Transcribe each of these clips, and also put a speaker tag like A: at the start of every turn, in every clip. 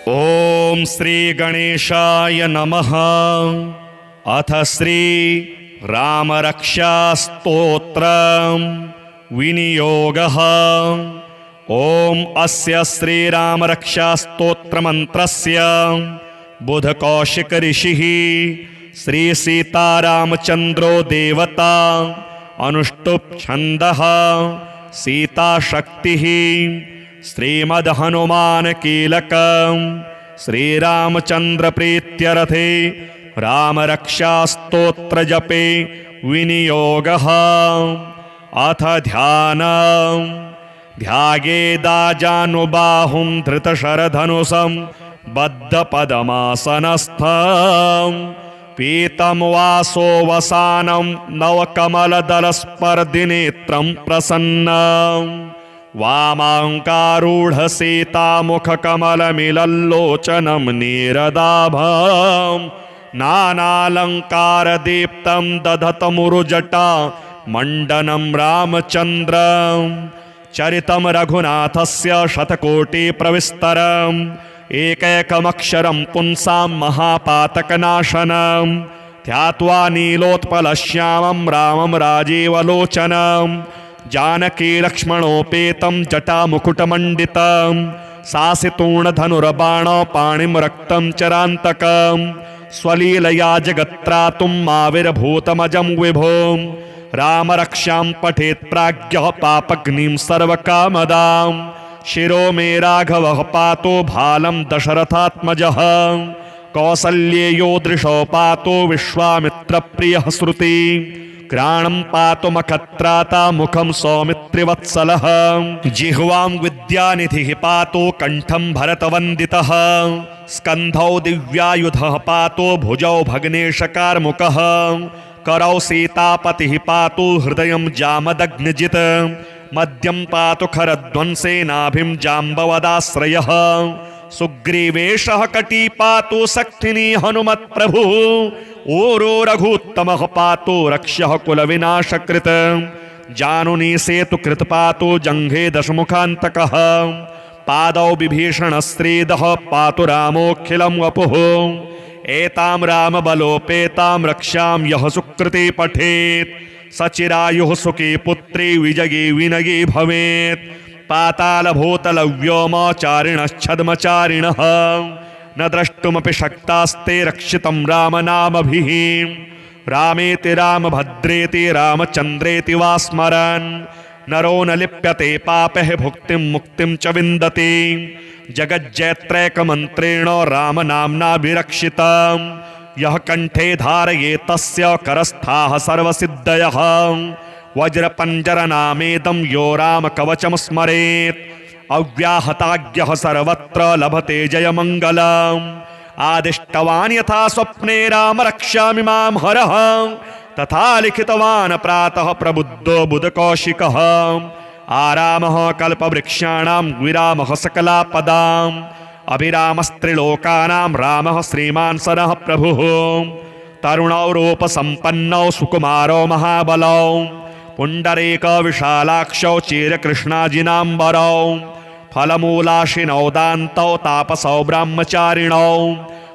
A: ओम श्री गणेशाय नमः। अथ श्री रामरक्षा स्तोत्रम् विनियोगः। ओम अस्य श्री रामरक्षा स्तोत्र मंत्रस्य बुधकौशिक ऋषिः श्री सीतारामचंद्रो देवता अनुष्टुप् छन्दः सीता शक्तिः श्रीमद् हनुमान कीलकम् श्रीरामचंद्र प्रीत्यर्थे रामरक्षा स्तोत्र जपे विनियोगः। अथ ध्यानम् ध्यायेदाजानुबाहुं धृतशरधनुषं बद्धपद्मासनस्थं पीतं वासो वसानं नवकमलदलस्पर्धिनेत्रं प्रसन्नं वामाङ्कारूढसीतामुखकमलमिलल्लोचनं नीरदाभं नानालङ्कारदीप्तं दधतमुरुजटा मण्डनं रामचन्द्रं चरितं रघुनाथस्य शतकोटिप्रविस्तरम् एकैकमक्षरं पुंसां महापातकनाशनं ध्यात्वा नीलोत्पलश्यामं रामं राजीवलोचनं जानकीलक्ष्मणोपेतं जटामुकुटमण्डितं सासितूर्णधनुर्बाणपाणिं रक्तं चरान्तकं स्वलीलया जगत्त्रातुम् आविर्भूतमजं विभुं रामरक्षां पठेत् प्राज्ञः पापग्निं सर्वकामदां शिरो मे राघवः पातो भालं दशरथात्मजः कौसल्येयो दृशो पातो विश्वामित्रप्रियः श्रुति घ्राणं पातु मखत्राता मुखं सौमित्रिवत्सलः जिह्वां विद्यानिधिः पातो कण्ठं भरतवन्दितः स्कन्धौ दिव्यायुधः पातो भुजौ भग्नेशकार्मुकः करौ सीतापतिः पातु हृदयं जामदग्निजित् मध्यं पातु खरध्वंसे नाभिं जाम्बवदाश्रयः सुग्रीवेशः कटी पातु सक्थिनी हनुमत्प्रभुः ओरो रघुत्तमः पातु रक्ष्यः कुलविनाशकृत् जानुनी सेतुकृत् पातु जङ्घे दशमुखान्तकः पादौ विभीषणश्रीदः पातु रामोऽखिलं वपुः एतां रामबलोपेतां रक्षां यः सुकृती पठेत् सचिरायुः सुखी पुत्री विजयी विनयी भवेत् पातालभूतलव्योमचारिणश्छद्मचारिणः न द्रष्टुमपि शक्तास्ते रक्षितं रामनामभिः रामेति रामभद्रेति रामचन्द्रेति वा स्मरन् नरो न लिप्यते पापैः भुक्तिं मुक्तिं च विन्दति जगज्जयत्रैकमन्त्रेण रामनाम्नाभिरक्षितं यः कण्ठे धारयेत् तस्य करस्थाः सर्वसिद्धयः वज्रपञ्जरनामेदं यो रामकवचं स्मरेत् अव्याहताज्ञः सर्वत्र लभते जयमङ्गलम् आदिष्टवान् यथा स्वप्ने राम रक्ष्यामि मां हरः तथा लिखितवान् प्रातः प्रबुद्धो बुधकौशिकः आरामः कल्पवृक्षाणां विरामः सकलापदाम् अभिरामस्त्रिलोकानां रामः श्रीमान् सरः प्रभुः तरुणौ रूपसम्पन्नौ सुकुमारौ महाबलौ पुण्डरीकविशालाक्षौ चिरकृष्णाजिनाम्बरौ फलमूलाशिनौ दान्तौ तापसौ ब्रह्मचारिणौ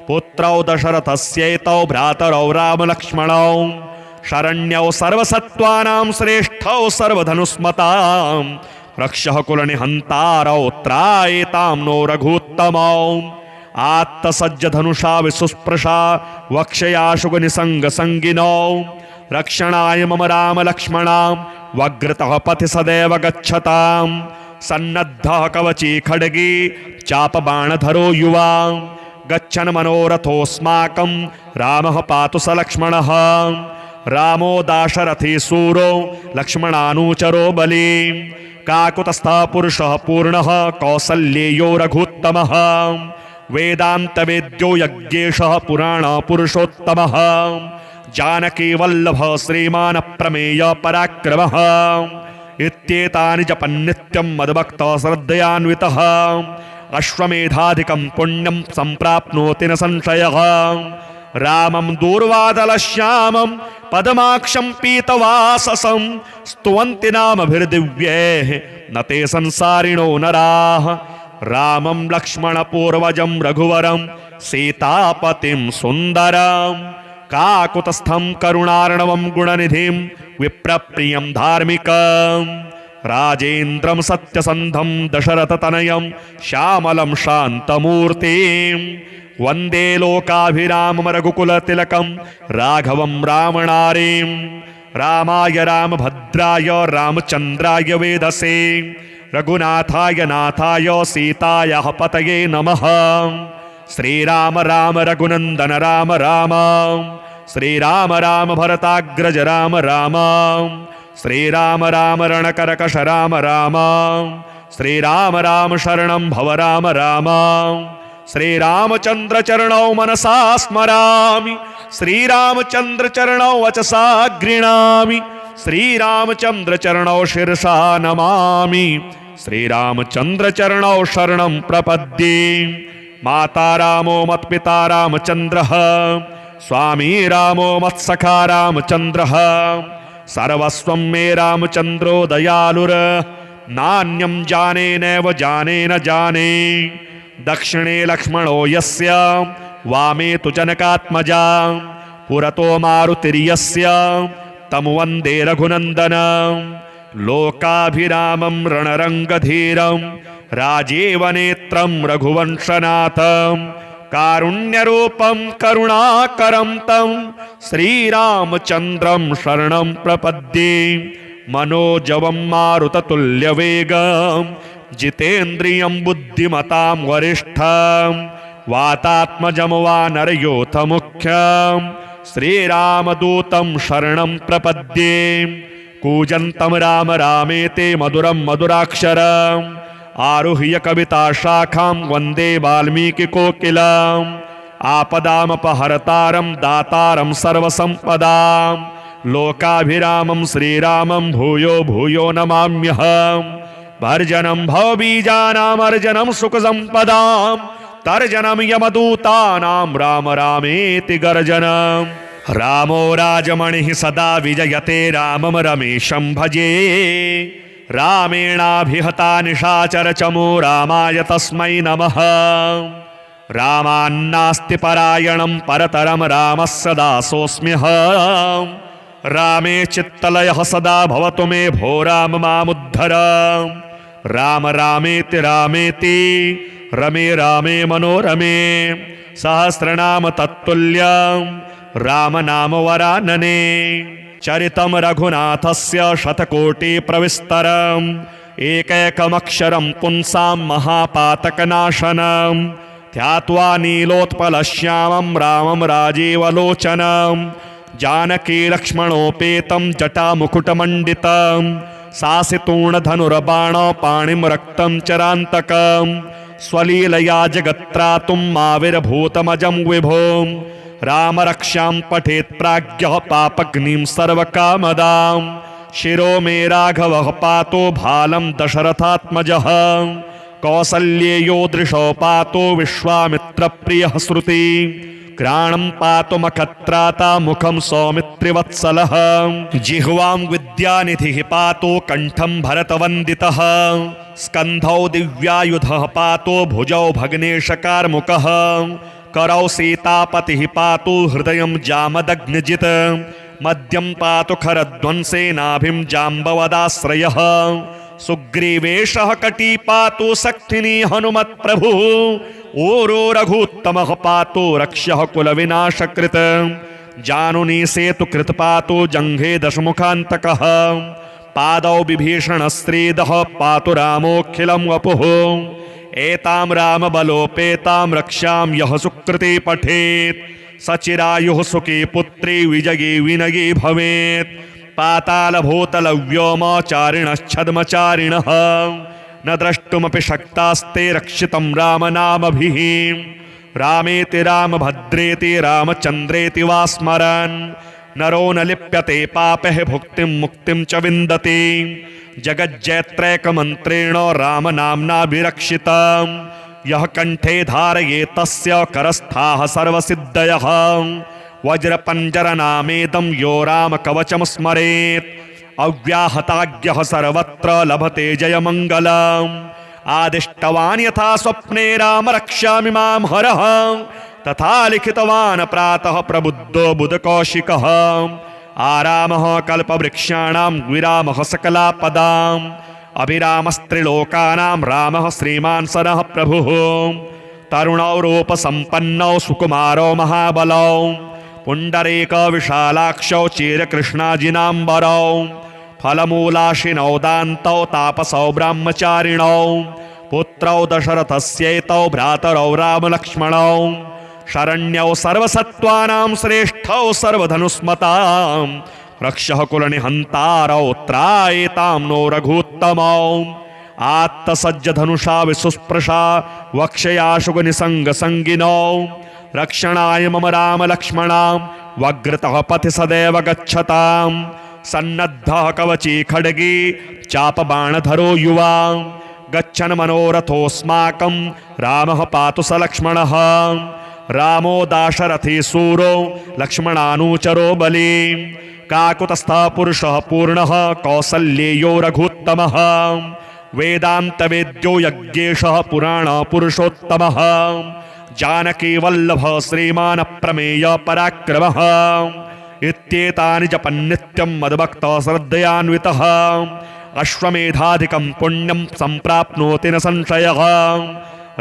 A: पुत्रौ दशरथस्यैतौ भ्रातरौ रामलक्ष्मणौ शरण्यौ सर्वसत्त्वानां श्रेष्ठौ सर्वधनुस्मतां रक्षः कुलनिहन्तारौ त्रायेतां नो रघुत्तमौ आत्तसज्जधनुषा विसुस्पृशा वक्षयाशुगनिसङ्गसङ्गिनौ रक्षणाय मम रामलक्ष्मणां वग्रतः पथि सदैव गच्छतां सन्नद्धः कवची खड्गी चापबाणधरो युवा गच्छन् मनोरथोऽस्माकं रामः पातु स लक्ष्मणः रामो दाशरथी सूरो लक्ष्मणानुचरो बली काकुतस्थः पुरुषः पूर्णः कौसल्येयो रघुत्तमः वेदान्तवेद्यो यज्ञेशः पुराणपुरुषोत्तमः जानकीवल्लभः श्रीमान् प्रमेय पराक्रमः इत्येतानि जपन्नित्यं मद्भक्तः श्रद्धयान्वितः अश्वमेधाधिकं पुण्यं सम्प्राप्नोति न संशयः रामं दूर्वादलश्यामं पद्माक्षं पीतवाससं स्तुवन्ति नामभिर्दिव्यैः न ते संसारिणो नराः रामं लक्ष्मणपूर्वजं रघुवरं सीतापतिं सुन्दरं काकुतस्थं करुणार्णवं गुणनिधिं विप्रप्रियं धार्मिकं राजेन्द्रं सत्यसन्धं दशरथतनयं श्यामलं शान्तमूर्तिं वन्दे लोकाभिरामं रघुकुलतिलकं राघवं रामनारीं रामाय रामभद्राय रामचन्द्राय वेधसे रघुनाथाय नाथाय सीतायाः पतये नमः। श्रीराम राम रघुनन्दन राम राम श्रीराम राम भरताग्रज राम राम श्रीराम राम रणकरकश राम राम श्रीराम राम शरणं भव राम राम श्रीरामचन्द्र चरणौ मनसा स्मरामि श्रीरामचन्द्र चरणौ वचसा गृह्णामि श्रीरामचन्द्र चरणौ शिरसा नमामि श्रीरामचन्द्र चरणौ शरणं प्रपद्ये। माता रामो मत्पिता रामचन्द्रः स्वामी रामो मत्सखा रामचन्द्रः सर्वस्वं मे रामचन्द्रो दयालुर नान्यं जाने नैव जाने न जाने दक्षिणे लक्ष्मणो यस्य वामे तु जनकात्मजा पुरतो मारुतिर्यस्य तं वन्दे रघुनन्दनं लोकाभिरामं रणरङ्गधीरं राजीवनेत्रं रघुवंशनाथं कारुण्यरूपं करुणाकरं तं श्रीरामचन्द्रं शरणं प्रपद्ये। मनोजवं मारुततुल्यवेगं जितेन्द्रियं बुद्धिमतां वरिष्ठं वातात्मजं वानरयोथमुख्यं श्रीरामदूतं शरणं प्रपद्ये। कूजन्तं राम रामेति मधुरं मधुराक्षरम् आरुह्य कविता शाखां वन्दे वाल्मीकिकोकिलम् आपदामपहर्तारं दातारं सर्वसम्पदां लोकाभिरामं श्रीरामं भूयो भूयो नमाम्यहम्। भर्जनं भवबीजानामर्जनं सुखसम्पदां तर्जनं यमदूतानां राम रामेति गर्जनम्। रामो राजमणिः सदा विजयते रामं रमेशं भजे रामेणाभिहता निशाचरचमो रामाय तस्मै नमः। रामान्नास्ति परायणं परतरं रामस्य दासोऽस्म्यहम्। रामे चित्तलयः सदा भवतु मे भो राम मामुद्धर। राम रामेति रामेति रमे रामे मनोरमे सहस्रनाम तत्तुल्यं राम नाम वरानने। चरितं रघुनाथस्य शतकोटिप्रविस्तरम् एकैकमक्षरं पुंसां महापातकनाशनं ध्यात्वा नीलोत्पलश्यामं रामं राजीवलोचनं जानकी लक्ष्मणोपेतं जटामुकुटमण्डितं सासितूणधनुर्बाणपाणिं रक्तं चरान्तकं स्वलीलया जगत्त्रातुं माविर्भूतमजं विभुं राम रक्षां पठेत् प्राज्ञः पापग्निं सर्वकामदां शिरो मे राघवः पातो भालं दशरथात्मजः कौसल्येयो दृशो पातो विश्वामित्रप्रियः श्रुति घ्राणं पातु मखत्राता मुखं सौमित्रिवत्सलः जिह्वां विद्यानिधिः पातो कण्ठं भरतवन्दितः स्कन्धौ दिव्यायुधः पातो भुजौ भग्नेशकार्मुकः करौ सीतापतिः पातु हृदयं जामदग्निजित् मध्यं पातु खरध्वंसे नाभिं जाम्बवदाश्रयः सुग्रीवेशः कटी पातु सक्थिनी हनुमत्प्रभुः ओरो रघुत्तमः पातु रक्ष्यः कुलविनाशकृत् जानुनी सेतुकृत् पातु जङ्घे दशमुखान्तकः पादौ विभीषणश्रीदः पातु रामोऽखिलं वपुः एतां रामबलोपेतां रक्षां यः सुकृती पठेत् सचिरायुः सुखी पुत्री विजयी विनयी भवेत् पातालभूतलव्योमचारिणश्छद्मचारिणः न द्रष्टुमपि शक्तास्ते रक्षितं रामनामभिः रामेति रामभद्रेति रामचन्द्रेति वा स्मरन् नरो न लिप्यते पापैः भुक्तिं मुक्तिं च विन्दति जगज्जयत्रैकमन्त्रेण रामनाम्ना विरक्षितं यः कण्ठे धारयेत् तस्य करस्थाः सर्वसिद्धयः वज्रपञ्जरनामेदं यो रामकवचं स्मरेत् अव्याहताज्ञः सर्वत्र लभते जयमङ्गलम् आदिष्टवान् यथा स्वप्ने राम रक्ष्यामि मां हरः तथा लिखितवान् प्रातः प्रबुद्धो बुधकौशिकः आरामः कल्पवृक्षाणां विरामः सकलापदाम् अभिरामस्त्रिलोकानां रामः श्रीमान् सरः प्रभुः तरुणौ रूपसम्पन्नौ सुकुमारौ महाबलौ पुण्डरीक विशालाक्षौ चिरकृष्णाजिनाम्बरौ फलमूलाशिनौ दान्तौ तापसौ ब्रह्मचारिणौ पुत्रौ दशरथस्यैतौ भ्रातरौ रामलक्ष्मणौ शरण्यौ सर्वसत्त्वानां श्रेष्ठौ सर्वधनुस्मतां रक्षः कुलनिहन्तारौ त्रायेतां नो रघूत्तमौ आत्तसज्जधनुषा विसुस्पृशा वक्षयाशुगनिसङ्गसङ्गिनौ रक्षणाय मम रामलक्ष्मणां वग्रतः पथि सदैव गच्छतां सन्नद्धः कवची खड्गी चापबाणधरो युवा गच्छन् मनोरथोऽस्माकं रामः पातु स लक्ष्मणः रामो दाशरथी सूरो लक्ष्मणानुचरो बली काकुतस्थः पुरुषः पूर्णः कौसल्येयो रघुत्तमः वेदान्तवेद्यो यज्ञेशः पुराणपुरुषोत्तमः जानकी वल्लभः श्रीमान् प्रमेय पराक्रमः इत्येतानि जपन्नित्यं मद्भक्तः श्रद्धयान्वितः अश्वमेधाधिकं पुण्यं सम्प्राप्नोति न संशयः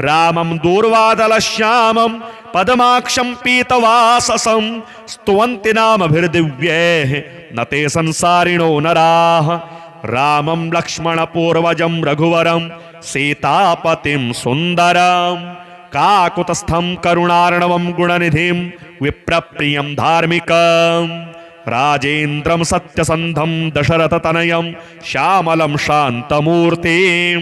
A: रामं दूर्वादलश्यामं पद्माक्षं पीतवाससं स्तुवन्ति नामभिर्दिव्यैः न ते संसारिणो नराः रामं लक्ष्मणपूर्वजं रघुवरं सीतापतिं सुन्दरं काकुतस्थं करुणार्णवं गुणनिधिं विप्रप्रियं धार्मिकं राजेन्द्रं सत्यसन्धं दशरथतनयं श्यामलं शान्तमूर्तिं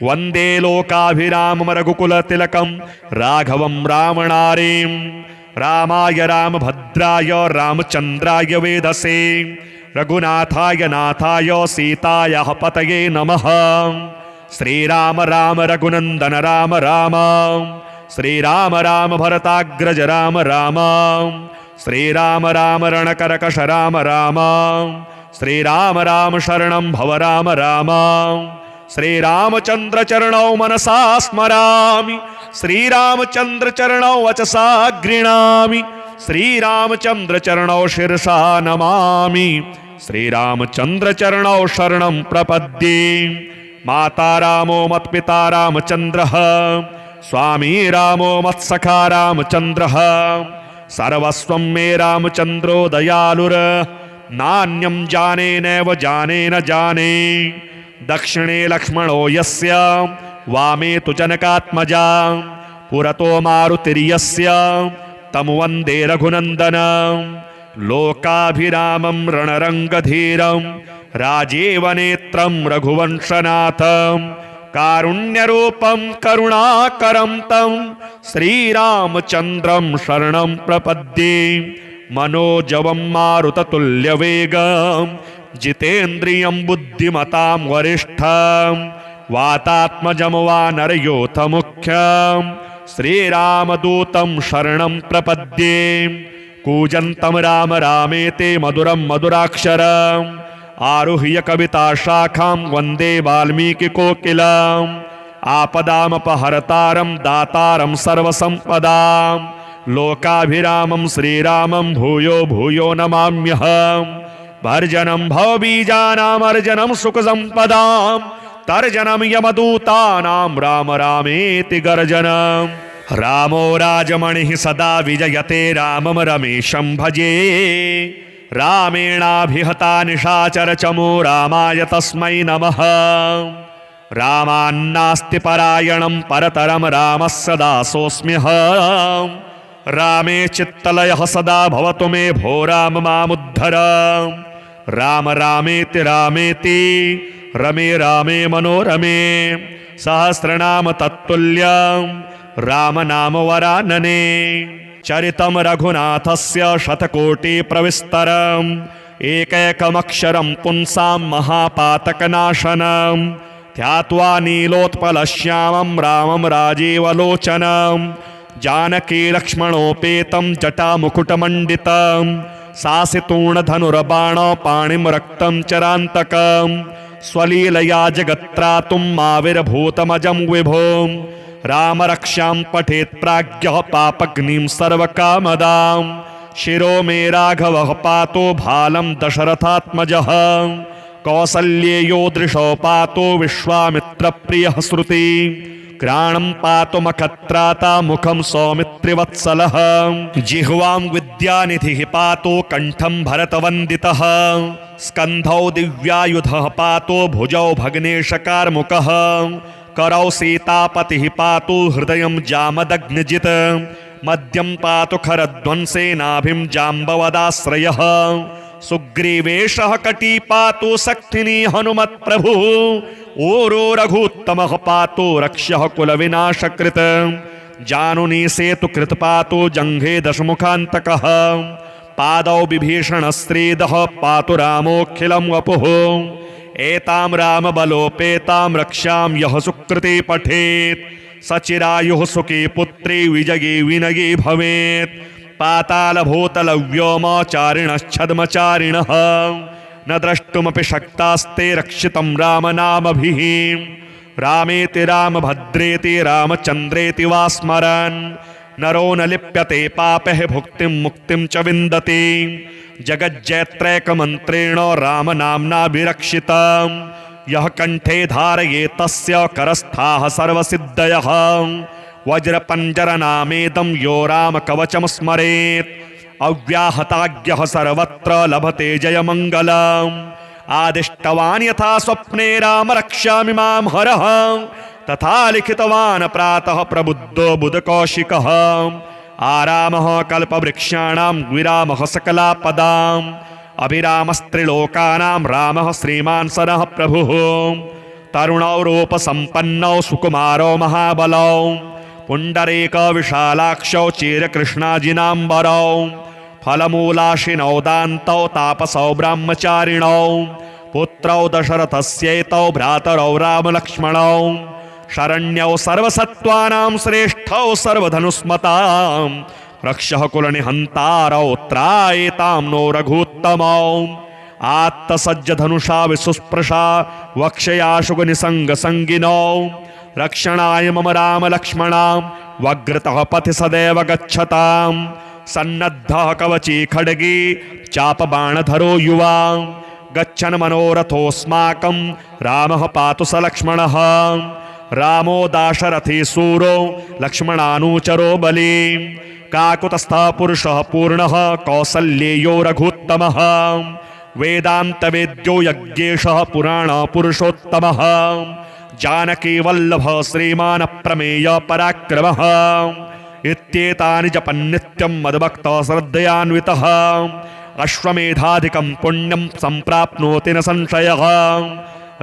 A: वन्दे लोकाभिरामं रघुकुलतिलकं राघवं रामनारीं रामाय रामभद्राय रामचन्द्राय वेधसे रघुनाथाय नाथाय सीतायाः पतये नमः श्रीराम राम रघुनन्दन राम राम श्रीराम राम भरताग्रज राम राम श्रीराम राम रणकरकश राम राम श्रीराम राम शरणं भव राम राम श्रीरामचन्द्र चरणौ मनसा स्मरामि श्रीरामचन्द्र चरणौ वचसा गृह्णामि श्रीरामचन्द्र चरणौ शिरसा नमामि श्रीरामचन्द्र चरणौ शरणं प्रपद्ये माता रामो मत्पिता रामचन्द्रः स्वामी रामो मत्सखा रामचन्द्रः सर्वस्वं मे रामचन्द्रो दयालुर नान्यं जाने नैव जाने न जाने दक्षिणे लक्ष्मणो यस्य वामे तु जनकात्मजा पुरतो मारुतिर्यस्य तं वन्दे रघुनन्दनं लोकाभिरामं रणरङ्गधीरं राजीवनेत्रं रघुवंशनाथं कारुण्यरूपं करुणाकरं तं श्रीरामचन्द्रं शरणं प्रपद्ये मनोजवं मारुततुल्यवेगं जितेन्द्रियं बुद्धिमतां वरिष्ठं वातात्मजं वानरयोथमुख्यं श्रीरामदूतं शरणं प्रपद्ये कूजन्तं राम रामेति मधुरं मधुराक्षरम् आरुह्य कविताशाखां वन्दे वाल्मीकिकोकिलम् आपदामपहर्तारं दातारं सर्वसम्पदां लोकाभिरामं श्रीरामं भूयो भूयो नमाम्यहम् भर्जनं भवबीजानामर्जनं सुखसम्पदां तर्जनं यमदूतानां राम रामेति गर्जनम् रामो राजमणिः सदा विजयते रामं रमेशं भजे रामेणाभिहता निशाचरचमो रामाय तस्मै नमः रामान्नास्ति परायणं परतरं रामस्य दासोऽस्म्यहम् रामे चित्तलयः सदा भवतु मे भो राम मामुद्धर राम रामेति रामेति रमे रामे मनोरमे सहस्रनाम तत्तुल्यं राम नाम वरानने चरितं रघुनाथस्य शतकोटिप्रविस्तरम् एकैकमक्षरं पुंसां महापातकनाशनं ध्यात्वा नीलोत्पलश्यामं रामं राजीवलोचनं जानकी लक्ष्मणोपेतं जटामुकुटमण्डितं सासितूणधनुर्बाणपाणिं रक्तं चरान्तकं स्वलीलया जगत्त्रातुं माविर्भूतमजं विभो राम रक्षां पठेत् प्राज्ञः पापग्निं सर्वकामदां शिरो मे राघवः पातो भालं दशरथात्मजः कौसल्येयो दृशो पातो विश्वामित्रप्रियः श्रुति घ्राणं पातु मखत्राता मुखं सौमित्रिवत्सलः जिह्वां विद्यानिधिः पातो कंठं भरतवन्दितः स्कन्धौ दिव्यायुधः पातो भुजौ भग्नेशकार्मुकः करौ सीतापतिः पातु हृदयं जामदग्निजित् मध्यं पातु खरध्वंसे नाभिं जाम्बवदाश्रयः सुग्रीवेशः कटी पातु सक्थिनी हनुमत्प्रभुः ओरो रघुत्तमः पातु रक्ष्यः कुलविनाशकृत् जानुनी सेतुकृत् पातु जङ्घे दशमुखान्तकः पादौ विभीषणस्त्रीदः पातु रामोऽखिलं वपुः एतां रामबलोपेतां रक्षां यः सुकृती पठेत् सचिरायुः सुखी पुत्री विजयी विनयी भवेत् पातालभूतलव्योमचारिणश्छद्मचारिणः न द्रष्टुमपि शक्तास्ते रक्षितं रामनामभिः रामेति रामभद्रेति रामचन्द्रेति वा स्मरन् नरो न लिप्यते पापैः भुक्तिं मुक्तिं च विन्दति जगज्जयत्रैकमन्त्रेण रामनाम्नाभिरक्षितं यः कण्ठे धारयेत् तस्य करस्थाः सर्वसिद्धयः वज्रपञ्जरनामेदं यो रामकवचं स्मरेत् अव्याहताज्ञः सर्वत्र लभते जयमङ्गलम् आदिष्टवान् यथा स्वप्ने राम रक्षामि मां हरः तथा लिखितवान् प्रातः प्रबुद्धो बुधकौशिकः आरामः कल्पवृक्षाणां विरामः सकलापदाम् अभिरामस्त्रिलोकानां रामः श्रीमान् सरः प्रभुः तरुणौ रूपसम्पन्नौ सुकुमारौ महाबलौ पुण्डरीकविशालाक्षौ चिरकृष्णाजिनाम्बरौ फलमूलाशिनौ दान्तौ तापसौ ब्रह्मचारिणौ पुत्रौ दशरथस्यैतौ भ्रातरौ रामलक्ष्मणौ शरण्यौ सर्वसत्त्वानां श्रेष्ठौ सर्वधनुस्मतां रक्षः कुलनिहन्तारौ त्रायेतां नो रघूत्तमौ आत्तसज्जधनुषा विसुस्पृशा वक्षयाशुगनिसङ्गसङ्गिनौ रक्षणाय मम रामलक्ष्मणा वग्रतः पथि सदैव गच्छतां सन्नद्धः कवची खड्गी चापबाणधरो युवा गच्छन् मनोरथोऽस्माकं रामः पातु स लक्ष्मणः रामो दाशरथी सूरो लक्ष्मणानुचरो बली काकुतस्थः पुरुषः पूर्णः कौसल्येयो रघुत्तमः वेदान्तवेद्यो यज्ञेशः पुराणपुरुषोत्तमः जानकी वल्लभ श्रीमान् प्रमेय पराक्रमः इत्येतानि जपन्नित्यं मद्भक्तः श्रद्धयान्वितः अश्वमेधाधिकं पुण्यं सम्प्राप्नोति न संशयः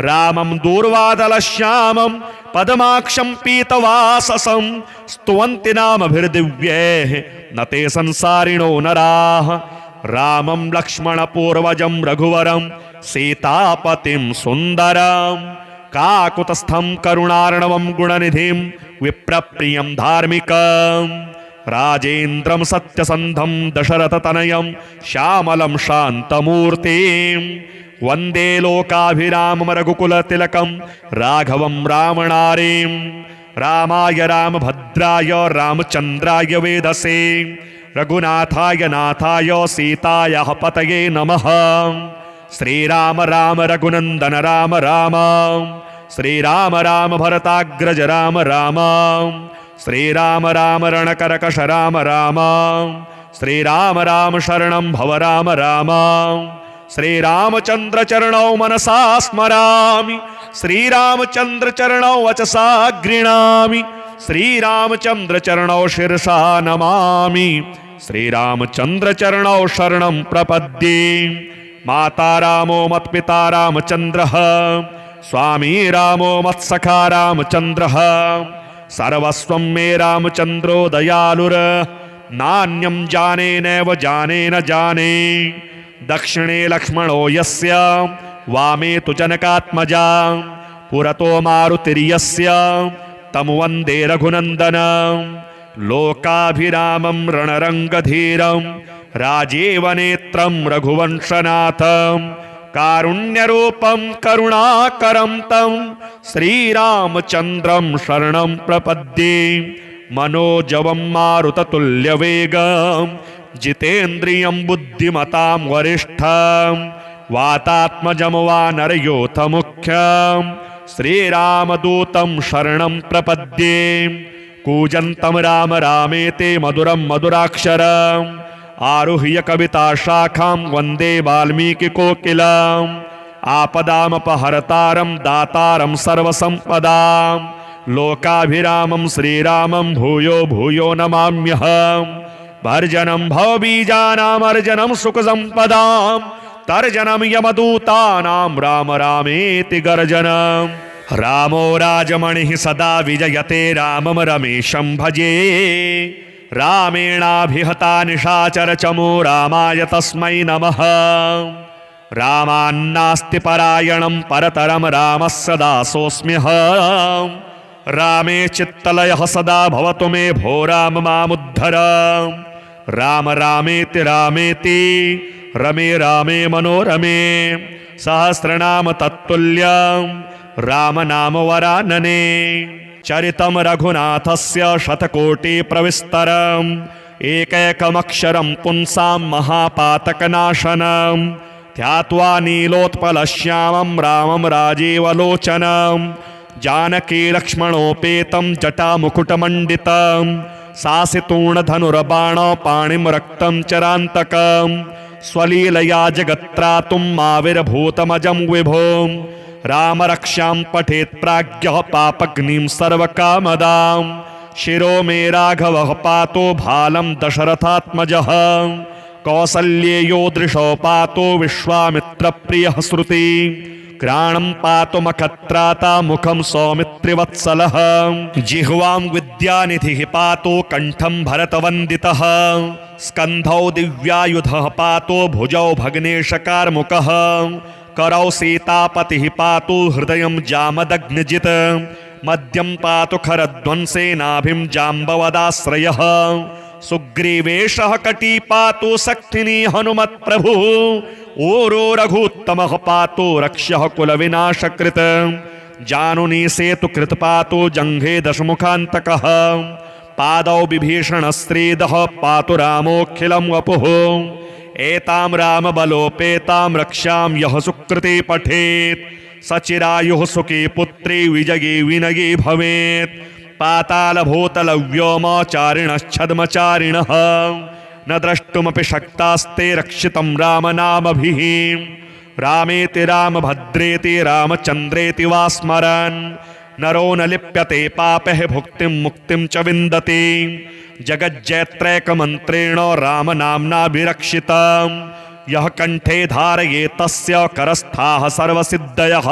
A: रामं दूर्वादलश्यामं पद्माक्षं पीतवाससं स्तुवन्ति नामभिर्दिव्यैः न ते संसारिणो नराः रामं लक्ष्मणपूर्वजं रघुवरं सीतापतिं सुन्दरं काकुतस्थं करुणार्णवं गुणनिधिं विप्रप्रियं धार्मिकं राजेन्द्रं सत्यसन्धं दशरथतनयं श्यामलं शान्तमूर्तिं वन्दे लोकाभिरामं रघुकुलतिलकं राघवं रामनारीं रामाय रामभद्राय रामचन्द्राय वेधसे रघुनाथाय नाथाय सीतायाः पतये नमः श्रीराम राम रघुनन्दन राम राम श्रीराम राम भरताग्रज राम राम श्रीराम राम रणकरकश राम राम श्रीराम राम शरणं भव राम राम श्रीरामचन्द्र चरणौ मनसा स्मरामि श्रीरामचन्द्र चरणौ वचसा गृह्णामि श्रीरामचन्द्र चरणौ शिरसा नमामि श्रीरामचन्द्र चरणौ शरणं प्रपद्ये माता रामो मत्पिता रामचन्द्रः स्वामी रामो मत्सखा रामचन्द्रः सर्वस्वं मे रामचन्द्रो दयालुर नान्यं जाने नैव जाने न जाने दक्षिणे लक्ष्मणो यस्य वामे तु जनकात्मजा पुरतो मारुतिर्यस्य तं वन्दे रघुनन्दनं लोकाभिरामं रणरङ्गधीरं राजीवनेत्रं रघुवंशनाथं कारुण्यरूपं करुणाकरं तं श्रीरामचन्द्रं शरणं प्रपद्ये मनोजवं मारुततुल्यवेगं जितेन्द्रियं बुद्धिमतां वरिष्ठं वातात्मजं वानरयोथमुख्यं श्रीरामदूतं शरणं प्रपद्ये कूजन्तं राम रामेति मधुरं मधुराक्षरम् आरुह्य कविता शाखां वन्दे वाल्मीकिकोकिलम् आपदामपहर्तारं दातारं सर्वसम्पदां लोकाभिरामं श्रीरामं भूयो भूयो नमाम्यहम् भर्जनं भवबीजानामर्जनं सुखसम्पदां तर्जनं यमदूतानां राम रामेति गर्जनम् रामो राजमणिः सदा विजयते रामं रमेशं भजे रामेणाभिहता निशाचरचमो रामाय तस्मै नमः रामान्नास्ति परायणं परतरं रामस्य दासोऽस्म्यहम् रामे चित्तलयः सदा भवतु मे भो राम मामुद्धर राम रामेति रामेति रमे रामे मनोरमे सहस्रनाम तत्तुल्यं राम नाम वरानने चरितं रघुनाथस्य शतकोटिप्रविस्तरम् एकैकमक्षरं पुंसां महापातकनाशनं ध्यात्वा नीलोत्पलश्यामं रामं राजीवलोचनं जानकी लक्ष्मणोपेतं जटामुकुटमण्डितं सासितूर्णधनुर्बाणपाणिं रक्तं चरान्तकं स्वलीलया जगत्त्रातुं आविर्भूतमजं विभुं राम रक्षां पठेत् प्राज्ञः पापग्निं सर्वकामदां शिरो मे राघवः पातो भालं दशरथात्मजः कौसल्येयो दृशो पातो विश्वामित्रप्रियः श्रुति घ्राणं पातु मखत्राता मुखं सौमित्रिवत्सलः जिह्वां विद्यानिधिः पातो कण्ठं भरतवन्दितः स्कन्धौ दिव्यायुधः पातो भुजौ भग्नेशकार्मुकः करौ सीतापतिः पातु हृदयं जामदग्निजित् मध्यं पातु खरध्वंसे नाभिं जाम्बवदाश्रयः सुग्रीवेशः कटी पातु सक्थिनी हनुमत्प्रभुः ओरो रघुत्तमः पातु रक्ष्यः कुलविनाशकृत् जानुनी सेतुकृत् पातु जङ्घे दशमुखान्तकः पादौ विभीषणस्त्रीदः पातु रामोऽखिलं वपुः एतां रामबलोपेतां रक्षां यः सुकृते पठेत् सचिरायुः सुखी पुत्री विजयी विनयी भवेत् पातालभूतलव्योमचारिणश्छद्मचारिणः न द्रष्टुमपि शक्तास्ते रक्षितं रामनामभिः रामेति रामभद्रेति रामचन्द्रेति वा स्मरन् नरो न लिप्यते पापैः भुक्तिं मुक्तिं च विन्दति जगज्जैत्रैकमन्त्रेण रामनाम्नाभिरक्षितं यः कण्ठे धारयेत् तस्य करस्थाः सर्वसिद्धयः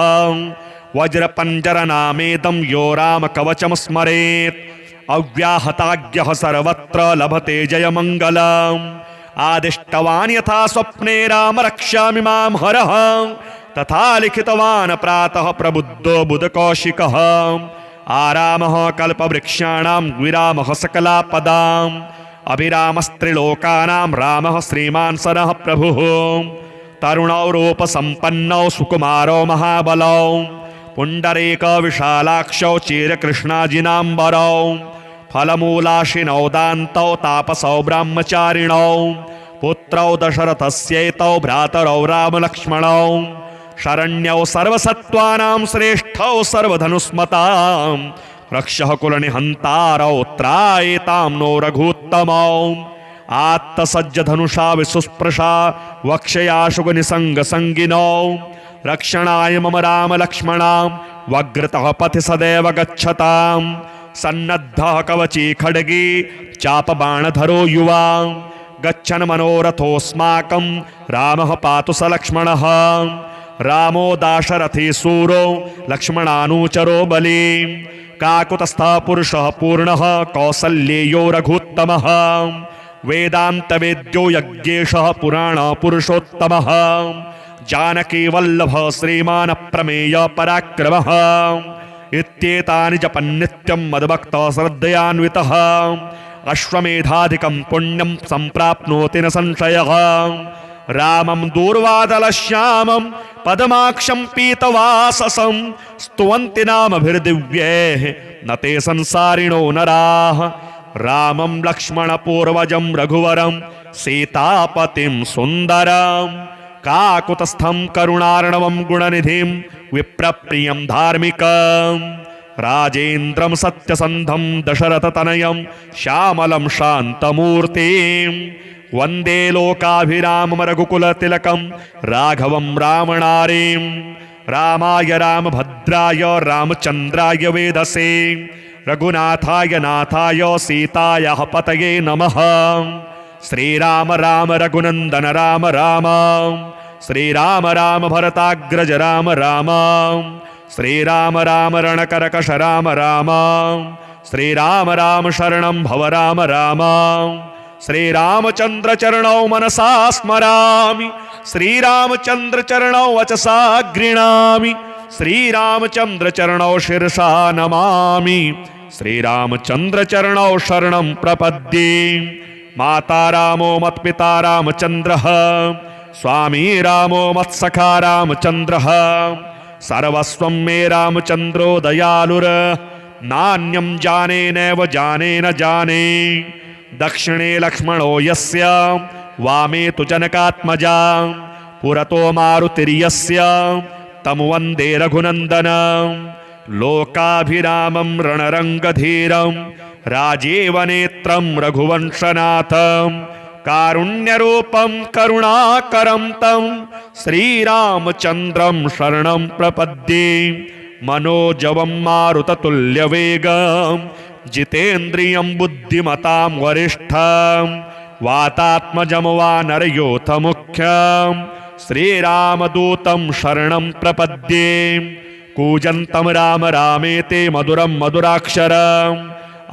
A: वज्रपञ्जरनामेदं यो रामकवचं स्मरेत् अव्याहताज्ञः सर्वत्र लभते जयमङ्गलम् आदिष्टवान् यथा स्वप्ने राम रक्ष्यामि मां हरः तथा लिखितवान् प्रातः प्रबुद्धो बुधकौशिकः आरामः कल्पवृक्षाणां विरामः सकलापदाम् अभिरामस्त्रिलोकानां रामः श्रीमान् सरः प्रभुः तरुणौ रूपसम्पन्नौ सुकुमारौ महाबलौ पुण्डरीकविशालाक्षौ चिरकृष्णाजिनाम्बरौ फलमूलाशिनौ दान्तौ तापसौ ब्रह्मचारिणौ पुत्रौ दशरथस्यैतौ भ्रातरौ रामलक्ष्मणौ शरण्यौ सर्वसत्त्वानां श्रेष्ठौ सर्वधनुस्मतां रक्षः कुलनिहन्तारौ त्रायेतां नो रघुत्तमौ आत्तसज्जधनुषा विसुस्पृशा वक्षयाशुगनिसङ्गसङ्गिनौ रक्षणाय मम रामलक्ष्मणां वग्रतः पथि सदैव गच्छतां सन्नद्धः कवची खड्गी चापबाणधरो युवा गच्छन् मनोरथोऽस्माकं रामः पातु स लक्ष्मणः रामो दाशरथी सूरो लक्ष्मणानुचरो बली काकुतस्थः पुरुषः पूर्णः कौसल्येयो रघुत्तमः वेदान्तवेद्यो यज्ञेशः पुराणपुरुषोत्तमः जानकीवल्लभः श्रीमान् प्रमेय पराक्रमः इत्येतानि जपन्नित्यं मद्भक्तः श्रद्धयान्वितः अश्वमेधाधिकं पुण्यं सम्प्राप्नोति न संशयः रामं दूर्वादलश्यामं पद्माक्षं पीतवाससं स्तुवन्ति नामभिर्दिव्यैः न ते संसारिणो नराः रामं लक्ष्मणपूर्वजं रघुवरं सीतापतिं सुन्दरं काकुतस्थं करुणार्णवं गुणनिधिं विप्रप्रियं धार्मिकं राजेन्द्रं सत्यसन्धं दशरथतनयं श्यामलं शान्तमूर्तिं वन्दे लोकाभिरामं रघुकुलतिलकं राघवं रामनारीं रामाय रामभद्राय रामचन्द्राय वेधसे रघुनाथाय नाथाय सीतायाः पतये नमः श्रीराम राम रघुनन्दन राम राम श्रीराम राम भरताग्रज राम राम श्रीराम राम रणकरकश राम राम श्रीराम राम शरणं भव राम राम श्रीरामचन्द्र चरणौ मनसा स्मरामि श्रीरामचन्द्र चरणौ वचसा गृह्णामि श्रीरामचन्द्र चरणौ शिरसा नमामि श्रीरामचन्द्र चरणौ शरणं प्रपद्ये माता रामो मत्पिता रामचन्द्रः स्वामी रामो मत्सखा रामचन्द्रः सर्वस्वं मे रामचन्द्रो दयालुर नान्यं जाने नैव जाने न जाने दक्षिणे लक्ष्मणो यस्य वामे तु जनकात्मजा पुरतो मारुतिर्यस्य तं वन्दे रघुनन्दनं लोकाभिरामं रणरङ्गधीरं राजीवनेत्रं रघुवंशनाथं कारुण्यरूपं करुणाकरं तं श्रीरामचन्द्रं शरणं प्रपद्ये मनोजवं मारुततुल्यवेगं जितेन्द्रियं बुद्धिमतां वरिष्ठं वातात्मजं वानरयोथमुख्यं श्रीरामदूतं शरणं प्रपद्ये कूजन्तं राम रामेति मधुरं मधुराक्षरम्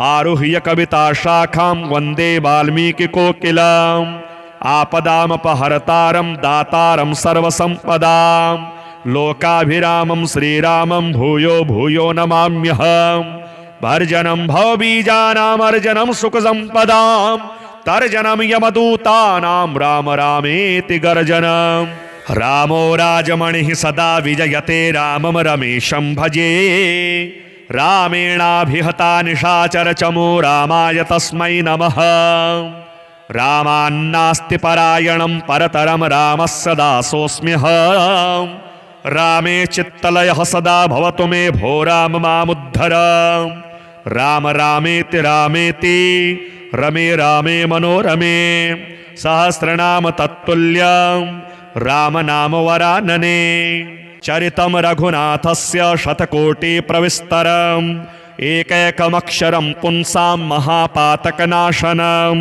A: आरुह्य कविता शाखां वन्दे वाल्मीकिकोकिलम् आपदामपहर्तारं दातारं सर्वसम्पदां लोकाभिरामं श्रीरामं भूयो भूयो नमाम्यहम् भर्जनं भवबीजानामर्जनं सुखसम्पदां तर्जनं यमदूतानां राम रामेति गर्जनम् रामो राजमणिः सदा विजयते रामं रमेशं भजे रामेणाभिहता निशाचरचमो रामाय तस्मै नमः रामान्नास्ति परायणं परतरं रामस्य दासोऽस्म्यहं रामे चित्तलयः सदा भवतु मे भो राम मामुद्धर राम रामेति रामेति रमे रामे मनोरमे सहस्रनाम तत्तुल्यं राम नाम वरानने चरितं रघुनाथस्य शतकोटिप्रविस्तरम् एकैकमक्षरं पुंसां महापातकनाशनं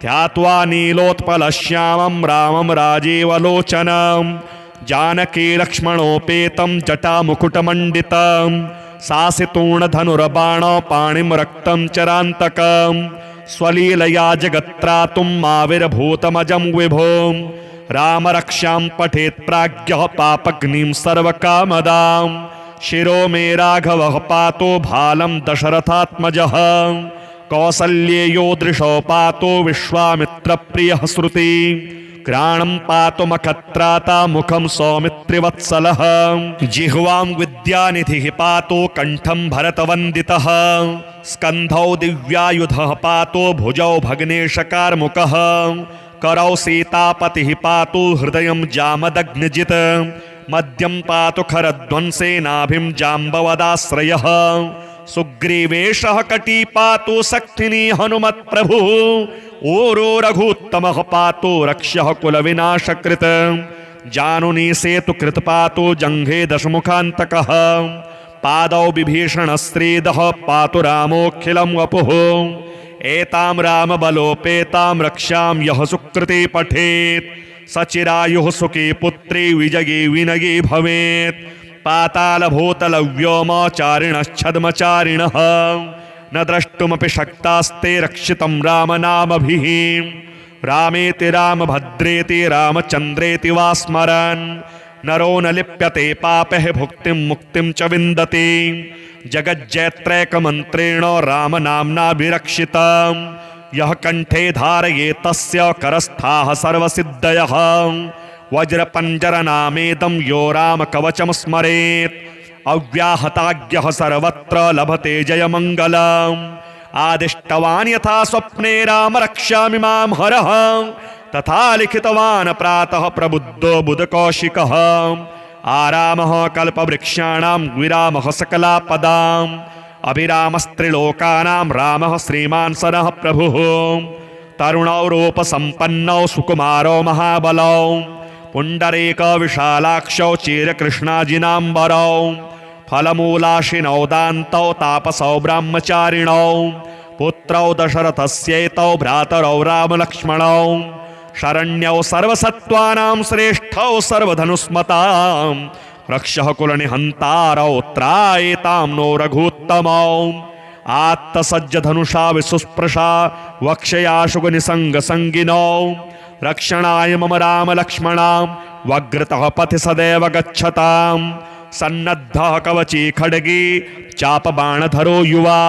A: ध्यात्वा नीलोत्पलश्यामं रामं राजीवलोचनं जानकीलक्ष्मणोपेतं जटामुकुटमण्डितं सासितूर्णधनुर्बाणपाणिं रक्तं चरान्तकं स्वलीलया जगत्त्रातुं आविर्भूतमजं विभुं रामरक्षां पठेत् प्राज्ञः पापग्निं सर्वकामदां शिरो मे राघवः पातो भालं दशरथात्मजः कौसल्येयो दृशो पातो विश्वामित्रप्रियः श्रुति घ्राणं पातु मखत्राता मुखं सौमित्रिवत्सलः जिह्वां विद्यानिधिः पातो कण्ठं भरतवन्दितः स्कन्धौ दिव्यायुधः पातो भुजौ भग्नेशकार्मुकः करौ सीतापतिः पातु हृदयं जामदग्निजित् मध्यं पातु खरध्वंसे नाभिं जाम्बवदाश्रयः सुग्रीवेशः कटी पातु सक्थिनी हनुमत्प्रभुः ओरो रघुत्तमः पातु रक्ष्यः कुलविनाशकृत् जानुनी सेतुकृत् पातु जङ्घे दशमुखान्तकः पादौ विभीषणस्त्रीदः पातु रामोऽखिलं वपुः एतां रामबलोपेतां रक्षां यः सुकृते पठेत् सचिरायुः सुखी पुत्री विजयी विनयी भवेत् पातालभूतलव्योमचारिणश्छद्मचारिणः न द्रष्टुमपि शक्तास्ते रक्षितं रामनामभिः रामेति रामभद्रेति रामचन्द्रेति वा स्मरन् नरो न लिप्यते पापैः भुक्तिं मुक्तिं च विन्दति जगज्जयत्रैकमन्त्रेण रामनाम्नाभिरक्षितं यः कंठे धारये तस्य करस्थाः सर्वसिद्धयः वज्रपञ्जरनामेदं यो रामकवचं स्मरेत् अव्याहताज्ञः सर्वत्र लभते जयमङ्गलम् आदिष्टवान् यथा स्वप्ने राम रक्ष्यामि मां हरः तथा लिखितवान् प्रातः प्रबुद्धो बुधकौशिकः आरामः कल्पवृक्षाणां विरामः सकलापदाम् अभिरामस्त्रिलोकानां रामः श्रीमान् सनः प्रभुः तरुणौ रूपसम्पन्नौ सुकुमारौ महाबलौ पुण्डरीक विशालाक्षौ चिरकृष्णाजिनाम्बरौ फलमूलाशिनौ दान्तौ तापसौ ब्रह्मचारिणौ पुत्रौ दशरथस्यैतौ भ्रातरौ रामलक्ष्मणौ शरण्यौ सर्वसत्त्वानां श्रेष्ठौ सर्वधनुस्मतां रक्षः कुलनिहन्तारौ त्रायेतां नो रघूत्तमौ आत्तसज्जधनुषा विसुस्पृशा वक्षयाशुगनिसङ्गसङ्गिनौ रक्षणाय मम रामलक्ष्मणां वग्रतः पथि सदैव गच्छतां सन्नद्धः कवची खड्गी चापबाणधरो युवा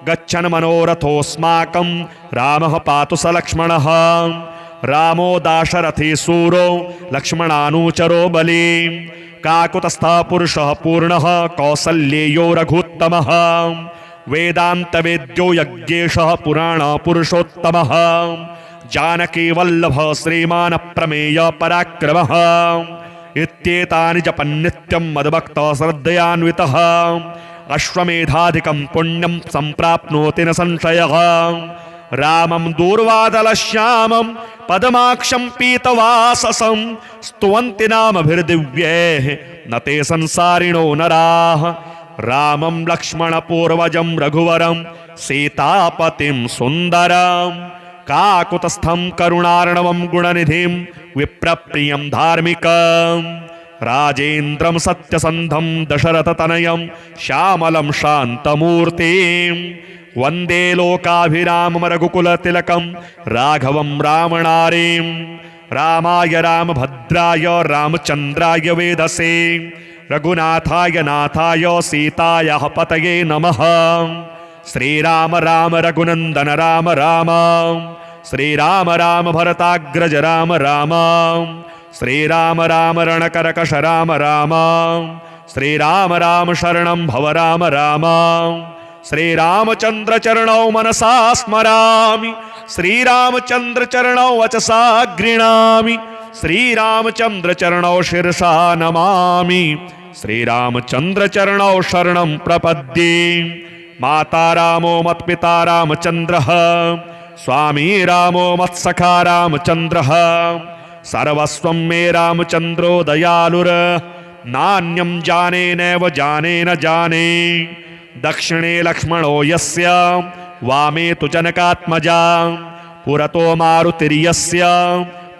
A: गच्छन् मनोरथोऽस्माकं रामः पातु स लक्ष्मणः रामो दाशरथी सूरो लक्ष्मणानुचरो बली काकुतस्थः पुरुषः पूर्णः कौसल्येयो रघुत्तमः वेदान्तवेद्यो यज्ञेशः पुराणपुरुषोत्तमः जानकी वल्लभः श्रीमान् प्रमेय पराक्रमः इत्येतानि जपन्नित्यं मद्भक्तः श्रद्धयान्वितः अश्वमेधाधिकं पुण्यं सम्प्राप्नोति न संशयः रामं दूर्वादलश्यामं पद्माक्षं पीतवाससं स्तुवन्ति नामभिर्दिव्यैः न ते संसारिणो नराः रामं लक्ष्मणपूर्वजं रघुवरं सीतापतिं सुन्दरं काकुतस्थं करुणार्णवं गुणनिधिं विप्रप्रियं धार्मिकं राजेन्द्रं सत्यसन्धं दशरथतनयं श्यामलं शान्तमूर्तिं वन्दे लोकाभिरामं रघुकुलतिलकं राघवं रामनारीं रामाय रामभद्राय रामचन्द्राय वेधसे रघुनाथाय नाथाय सीतायाः पतये नमः श्रीराम राम रघुनन्दन राम राम श्रीराम राम भरताग्रज राम राम श्रीराम राम रणकरकश राम राम श्रीराम राम शरणं भव राम राम श्रीरामचन्द्र चरणौ मनसा स्मरामि श्रीरामचन्द्र चरणौ वचसा गृह्णामि श्रीरामचन्द्र चरणौ शिरसा नमामि श्रीरामचन्द्र चरणौ शरणं प्रपद्ये माता रामो मत्पिता रामचन्द्रः स्वामी रामो मत्सखा रामचन्द्रः सर्वस्वं मे रामचन्द्रो दयालुर नान्यं जाने नैव जाने न जाने दक्षिणे लक्ष्मणो यस्य वामे तु जनकात्मजा पुरतो मारुतिर्यस्य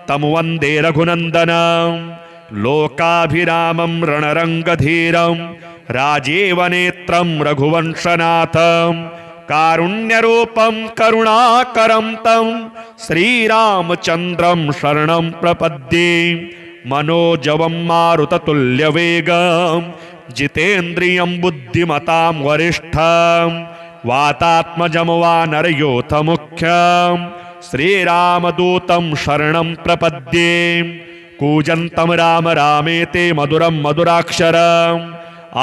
A: तं वन्दे रघुनन्दनं लोकाभिरामं रणरङ्गधीरं राजीवनेत्रं रघुवंशनाथं कारुण्यरूपं करुणाकरं तं श्रीरामचन्द्रं शरणं प्रपद्ये मनोजवं मारुततुल्यवेगं जितेन्द्रियं बुद्धिमतां वरिष्ठं वातात्मजं वानरयोथमुख्यं श्रीरामदूतं शरणं प्रपद्ये कूजन्तं राम रामेति मधुरं मधुराक्षरम्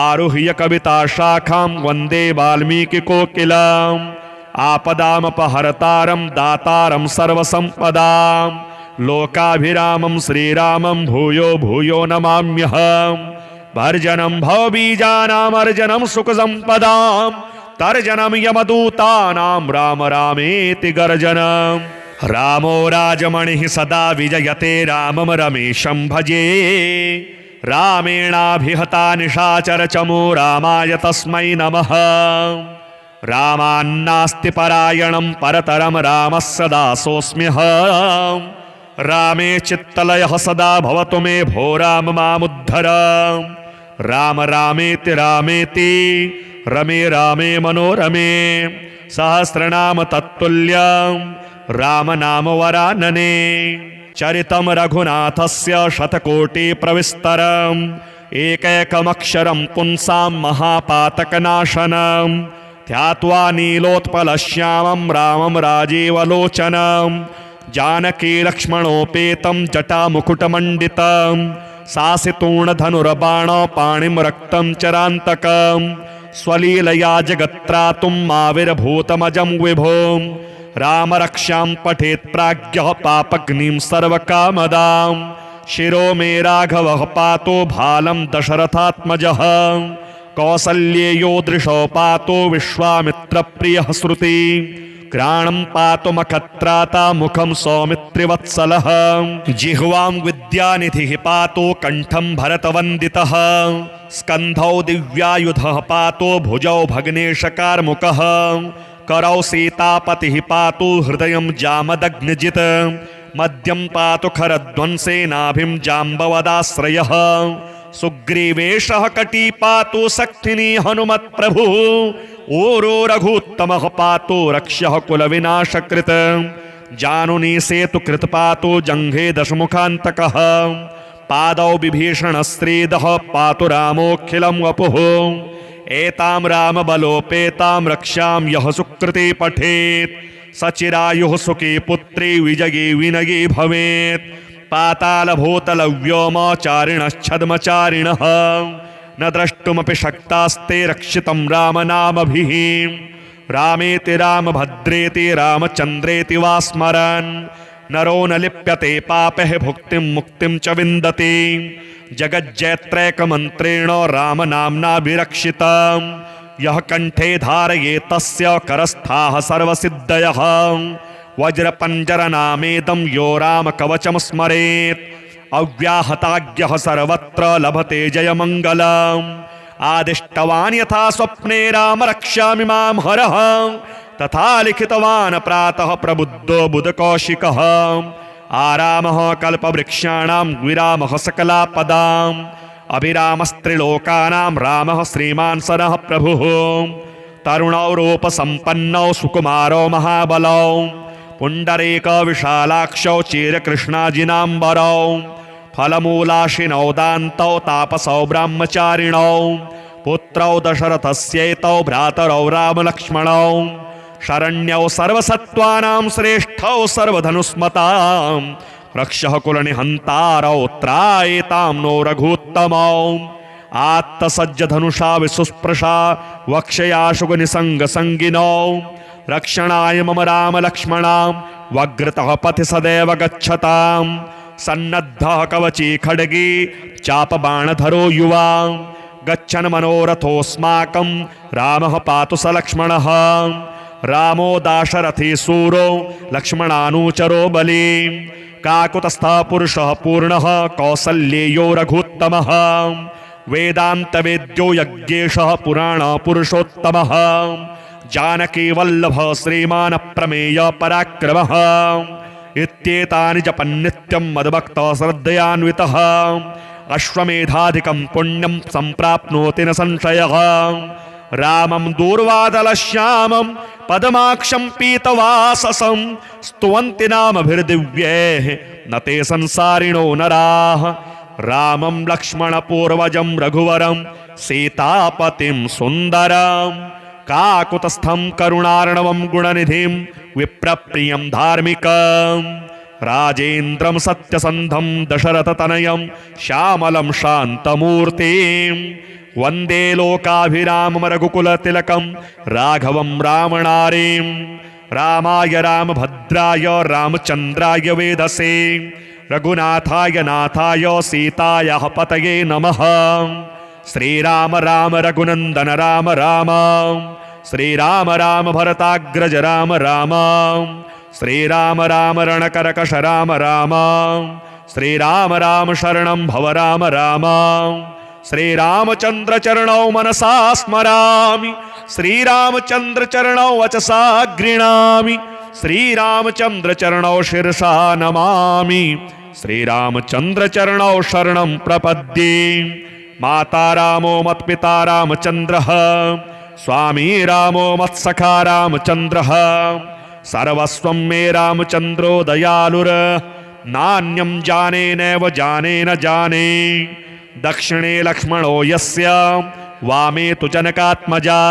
A: आरुह्य कविताशाखां वन्दे वाल्मीकिकोकिलम् आपदामपहर्तारं दातारं सर्वसम्पदां लोकाभिरामं श्रीरामं भूयो भूयो नमाम्यहम् भर्जनं भवबीजानामर्जनं सुखसम्पदां तर्जनं यमदूतानां राम रामेति गर्जनम् रामो राजमणिः सदा विजयते रामं रमेशं भजे रामेणाभिहता निशाचरचमो रामाय तस्मै नमः रामान्नास्ति परायणं परतरं रामः सदा सोऽस्म्यहं रामे चित्तलयः सदा भवतु मे भो राम मामुद्धर राम रामेति रामेति रमे रामे मनोरमे सहस्रनाम तत्तुल्यं रामनाम वरानने चरितं रघुनाथस्य शतकोटिप्रविस्तरम् एकैकमक्षरं पुंसां महापातकनाशनं ध्यात्वा नीलोत्पलश्यामं रामं राजीवलोचनं जानकी लक्ष्मणोपेतं जटामुकुटमण्डितं सासितूर्णधनुर्बाण पाणिं रक्तं चरान्तकं स्वलीलया जगत्त्रातुं आविर्भूतमजं विभुं रामरक्षां पठेत् प्राज्ञः पापग्निं सर्वकामदां शिरो मे राघवः पातो भालं दशरथात्मजः कौसल्येयो दृशो पातो विश्वामित्रप्रियः श्रुति घ्राणं पातु मखत्राता मुखं सौमित्रिवत्सलः जिह्वां विद्यानिधिः पातो कंठं भरतवन्दितः स्कन्धौ दिव्यायुधः पातो भुजौ भग्नेशकार्मुकः करौ सीतापतिः पातु हृदयं जामदग्निजित् मध्यं पातु खरध्वंसे नाभिं जाम्बवदाश्रयः सुग्रीवेशः कटी पातु सक्थिनी हनुमत्प्रभुः ओरो रघुत्तमः पातु रक्ष्यः कुलविनाशकृत् जानुनी सेतुकृत् पातु जङ्घे दशमुखान्तकः पादौ विभीषणस्त्रीदः पातु रामोऽखिलं वपुः एतां रामबलोपेतां रक्षां यः सुकृती पठेत् सचिरायुः सुखी पुत्री विजयी विनयी भवेत् पातालभूतलव्योमचारिणश्छद्मचारिणः न द्रष्टुमपि शक्तास्ते रक्षितं रामनामभिः रामेति रामभद्रेति रामचन्द्रेति वा स्मरन् नरो न लिप्यते पापैः भुक्तिं मुक्तिं च विन्दति जगज्जयत्रैकमन्त्रेण रामनाम्ना विरक्षितं यः कण्ठे धारयेत् तस्य करस्थाः सर्वसिद्धयः वज्रपञ्जरनामेदं यो रामकवचं स्मरेत् अव्याहताज्ञः सर्वत्र लभते जयमङ्गलम् आदिष्टवान् यथा स्वप्ने राम रक्ष्यामि मां हरः तथा लिखितवान् प्रातः प्रबुद्धो बुधकौशिकः आरामः कल्पवृक्षाणां विरामः सकलापदाम् अभिरामस्त्रिलोकानां रामः श्रीमान् सरः प्रभुः तरुणौ रूपसम्पन्नौ सुकुमारौ महाबलौ पुण्डरीकविशालाक्षौ चिरकृष्णाजिनाम्बरौ फलमूलाशिनौ दान्तौ तापसौ ब्रह्मचारिणौ पुत्रौ दशरथस्यैतौ भ्रातरौ रामलक्ष्मणौ शरण्यौ सर्वसत्त्वानां श्रेष्ठौ सर्वधनुस्मतां रक्षः कुलनिहन्तारौ त्रायेतां नो रघूत्तमौ आत्तसज्जधनुषा विसुस्पृशा वक्षयाशुगनिसङ्गसङ्गिनौ रक्षणाय मम रामलक्ष्मणा वग्रतः पथि सदैव गच्छतां सन्नद्धः कवची खड्गी चापबाणधरो युवा गच्छन् मनोरथोऽस्माकं रामः पातु स लक्ष्मणः रामो दाशरथी सूरो लक्ष्मणानुचरो बली काकुतस्थः पुरुषः पूर्णः कौसल्येयो रघुत्तमः वेदान्तवेद्यो यज्ञेशः पुराणपुरुषोत्तमः जानकी वल्लभ श्रीमान् प्रमेय पराक्रमः इत्येतानि जपन्नित्यं मद्भक्तः श्रद्धयान्वितः अश्वमेधाधिकं पुण्यं सम्प्राप्नोति न संशयः रामं दूर्वादलश्यामं पद्माक्षं पीतवाससं स्तुवन्ति नामभिर्दिव्यैः न ते संसारिणो नराः रामं लक्ष्मणपूर्वजं रघुवरं सीतापतिं सुन्दरं काकुतस्थं करुणार्णवं गुणनिधिं विप्रप्रियं धार्मिकं राजेन्द्रं सत्यसन्धं दशरथतनयं श्यामलं शान्तमूर्तिं वन्दे लोकाभिरामं रघुकुलतिलकं राघवं रामनारीं रामाय रामभद्राय रामचन्द्राय वेधसे रघुनाथाय नाथाय सीतायाः पतये नमः श्रीराम राम रघुनन्दन राम राम श्रीराम राम भरताग्रज राम राम श्रीराम राम रणकरकश राम राम श्रीराम राम शरणं भव राम राम श्रीरामचन्द्र चरणौ मनसा स्मरामि श्रीरामचन्द्र चरणौ वचसा गृह्णामि श्रीरामचन्द्र चरणौ शिरसा नमामि श्रीरामचन्द्र चरणौ शरणं प्रपद्ये माता रामो मत्पिता रामचन्द्रः स्वामी रामो मत्सखा रामचन्द्रः सर्वस्वं मे रामचन्द्रो दयालुर नान्यं जाने नैव जाने न जाने दक्षिणे लक्ष्मणो यस्य वामे तु जनकात्मजा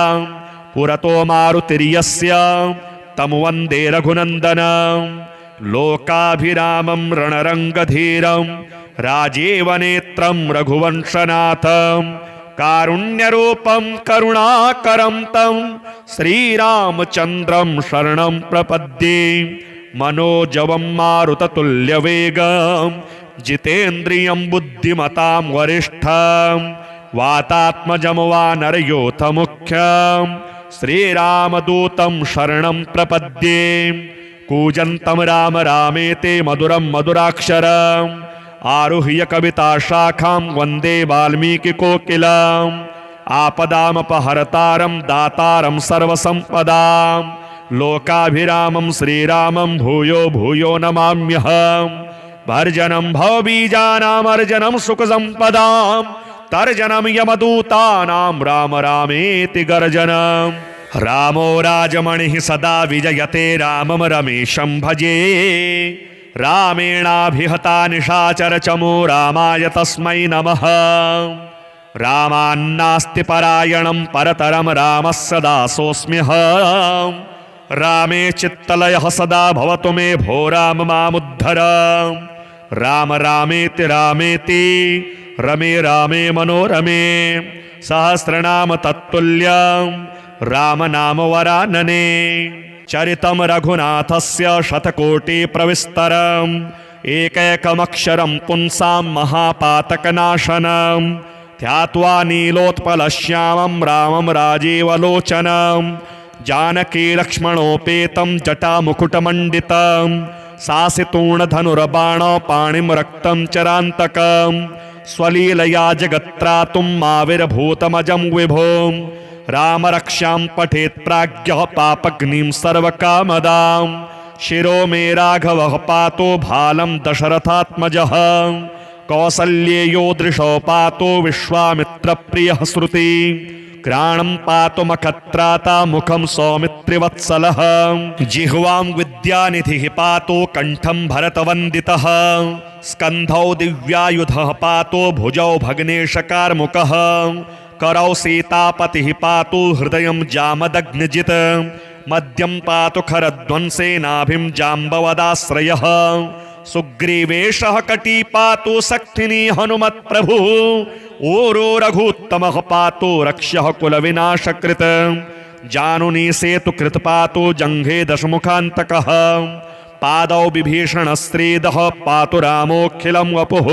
A: पुरतो मारुतिर्यस्य तं वन्दे रघुनन्दनं लोकाभिरामं रणरङ्गधीरं राजीवनेत्रं रघुवंशनाथं कारुण्यरूपं करुणाकरं तं श्रीरामचन्द्रं शरणं प्रपद्ये मनोजवं मारुततुल्यवेगं जितेन्द्रियं बुद्धिमतां वरिष्ठं वातात्मजं वानरयोथमुख्यं श्रीरामदूतं शरणं प्रपद्ये कूजन्तं राम रामेति मधुरं मधुराक्षरम् आरुह्य कविताशाखां वन्दे वाल्मीकिकोकिलम् आपदामपहर्तारं दातारं सर्वसम्पदां लोकाभिरामं श्रीरामं भूयो भूयो नमाम्यहम् भर्जनं भवबीजानामर्जनं सुखसम्पदां तर्जनं यमदूतानां राम रामेति गर्जनम् रामो राजमणिः सदा विजयते रामं रमेशं भजे रामेणाभिहता निशाचरचमो रामाय तस्मै नमः रामान्नास्ति परायणं परतरं रामस्य दासोऽस्म्यहम् रामे चित्तलयः सदा भवतु मे भो राम मामुद्धर राम रामेति रामेति रमे रामे मनोरमे सहस्रनाम तत्तुल्यं राम नाम वरानने चरितं रघुनाथस्य शतकोटिप्रविस्तरम् एकैकमक्षरं पुंसां महापातकनाशनं ध्यात्वा नीलोत्पलश्यामं रामं राजीवलोचनं जानकी लक्ष्मणोपेतं जटामुकुटमण्डितं सासितूर्णधनुर्बाणपाणिं रक्तं चरान्तकं स्वलीलया जगत्त्रातुं आविर्भूतमजं विभुं राम रक्षां पठेत् प्राज्ञः पापग्निं सर्वकामदां शिरो मे राघवः पातो भालं दशरथात्मजः कौसल्येयो दृशो पातो विश्वामित्रप्रियः श्रुति घ्राणं पातु मखत्राता मुखं सौमित्रिवत्सलः जिह्वां विद्यानिधिः पातो कण्ठं भरतवन्दितः स्कन्धौ दिव्यायुधः पातो भुजौ भग्नेशकार्मुकः करौ सीतापतिः पातु हृदयं जामदग्निजित् मध्यं पातु खरध्वंसे नाभिं जाम्बवदाश्रयः सुग्रीवेशः कटी पातु सक्थिनी हनुमत्प्रभुः ओरो रघुत्तमः पातु रक्ष्यः कुलविनाशकृत् जानुनी सेतुकृत् पातु जङ्घे दशमुखान्तकः पादौ विभीषणश्रीदः पातु रामोऽखिलं वपुः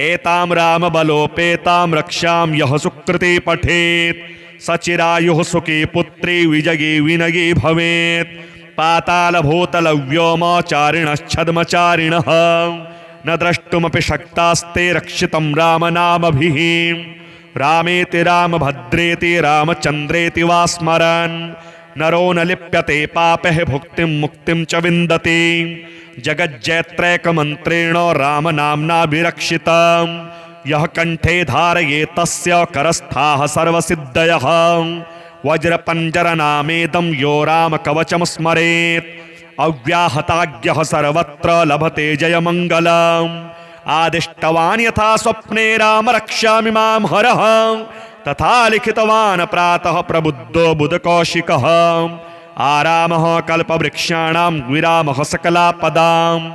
A: एतां रामबलोपेतां रक्षां यः सुकृती पठेत् सचिरायुः सुखी पुत्री विजयी विनयी भवेत् पातालभूतलव्योमचारिणश्छद्मचारिणः न द्रष्टुमपि शक्तास्ते रक्षितं रामनामभिः रामेति रामभद्रेति रामचन्द्रेति वा स्मरन् नरो न लिप्यते पापैः भुक्तिं मुक्तिं च विन्दति जगज्जैत्रैकमन्त्रेण रामनाम्नाभिरक्षितं यः कण्ठे धारयेत् तस्य करस्थाः सर्वसिद्धयः वज्रपञ्जरनामेदं यो रामकवचं स्मरेत् अव्याहताज्ञः सर्वत्र लभते जयमङ्गलम् आदिष्टवान् यथा स्वप्ने राम रक्ष्यामि मां हरः तथा लिखितवान् प्रातः प्रबुद्धो बुधकौशिकः आरामः कल्पवृक्षाणां विरामः सकलापदाम्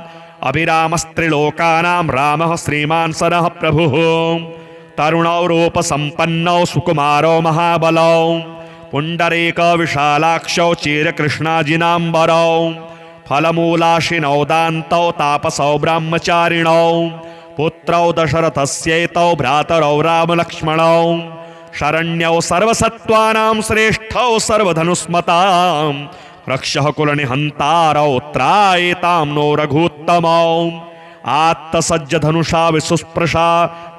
A: अभिरामस्त्रिलोकानां रामः श्रीमान् सरः प्रभुः तरुणौ रूपसम्पन्नौ सुकुमारौ महाबलौ पुण्डरीकविशालाक्षौ चिरकृष्णाजिनाम्बरौ फलमूलाशिनौ दान्तौ तापसौ ब्रह्मचारिणौ पुत्रौ दशरथस्यैतौ भ्रातरौ रामलक्ष्मणौ शरण्यौ सर्वसत्त्वानां श्रेष्ठौ सर्वधनुस्मतां रक्षः कुलनिहन्तारौ त्रायेतां नो रघुत्तमौ आत्तसज्जधनुषा विसुस्पृशा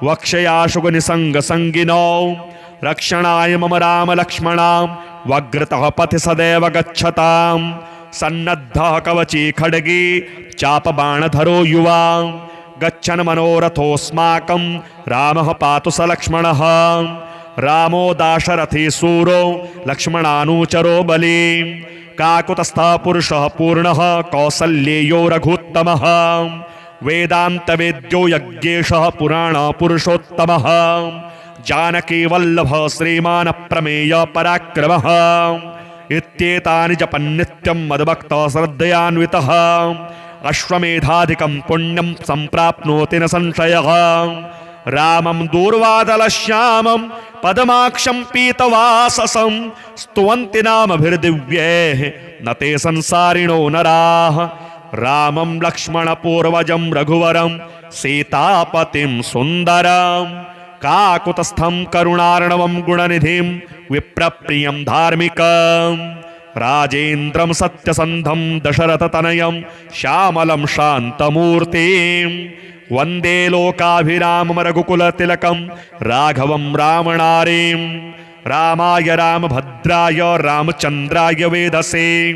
A: वक्षयाशुगनिसङ्गसङ्गिनौ रक्षणाय मम रामलक्ष्मणां वग्रतः पथि सदैव गच्छतां सन्नद्धः कवची खड्गी चापबाणधरो युवा गच्छन् मनोरथोऽस्माकं रामः पातु स लक्ष्मणः रामो दाशरथी सूरो लक्ष्मणानुचरो बली काकुतस्थः पुरुषः पूर्णः कौसल्येयो रघुत्तमः वेदान्तवेद्यो यज्ञेशः पुराणपुरुषोत्तमः जानकी वल्लभ श्रीमान प्रमेय पराक्रमः इत्येतानि जपन्नित्यं मद्भक्तः श्रद्धयान्वितः अश्वमेधाधिकं पुण्यं सम्प्राप्नोति न संशयः। रामं दूर्वादलश्यामं पद्माक्षं पीतवाससं स्तुवन्ति नामभिर्दिव्यैः न ते संसारिणो नराः। रामं लक्ष्मणपूर्वजं रघुवरं सीतापतिं सुन्दरं काकुतस्थं करुणार्णवं गुणनिधिं विप्रप्रियं धार्मिकं राजेन्द्रं सत्यसन्धं दशरथतनयं श्यामलं शान्तमूर्तिं वन्दे लोकाभिरामं रघुकुलतिलकं राघवं रामनारीं। रामाय रामभद्राय रामचन्द्राय वेधसे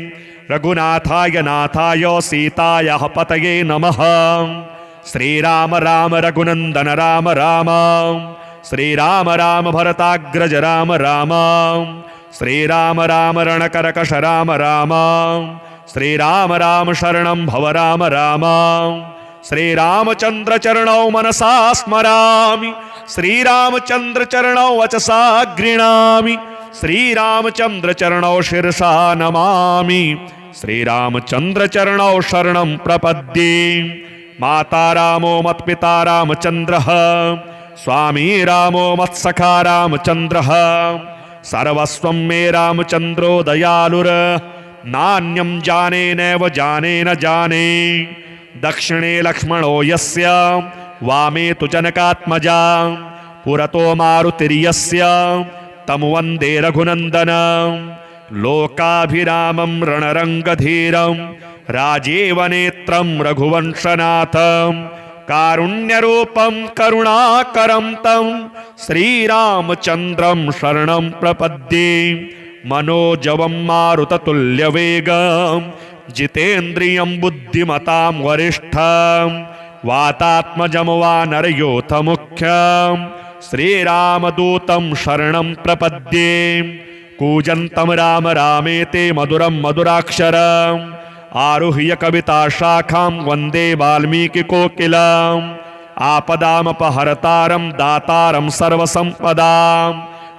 A: रघुनाथाय नाथाय सीतायाः पतये नमः। श्रीराम राम रघुनन्दन राम राम श्रीराम राम भरताग्रज राम राम श्रीराम राम रणकरकश राम राम श्रीराम राम शरणं भव राम राम। श्रीरामचन्द्र चरणौ मनसा स्मरामि श्रीरामचन्द्र चरणौ वचसा गृह्णामि श्रीरामचन्द्र चरणौ शिरसा नमामि श्रीरामचन्द्र चरणौ शरणं प्रपद्ये। माता रामो मत्पिता रामचन्द्रः स्वामी रामो मत्सखा रामचन्द्रः सर्वस्वं मे रामचन्द्रो दयालुर नान्यं जाने नैव जाने न जाने। दक्षिणे लक्ष्मणो यस्य वामे तु जनकात्मजा पुरतो मारुतिर्यस्य तं वन्दे रघुनन्दनं। लोकाभिरामं रणरङ्गधीरं राजीवनेत्रं रघुवंशनाथं कारुण्यरूपं करुणाकरं तं श्रीरामचन्द्रं शरणं प्रपद्ये। मनोजवं मारुततुल्यवेगं जितेन्द्रियं बुद्धिमतां वरिष्ठं वातात्मजं वानरयोथमुख्यं श्रीरामदूतं शरणं प्रपद्ये। कूजन्तं राम रामेति मधुरं मधुराक्षरम् आरुह्य कविता शाखां वन्दे वाल्मीकिकोकिलम्। आपदामपहर्तारं दातारं सर्वसम्पदां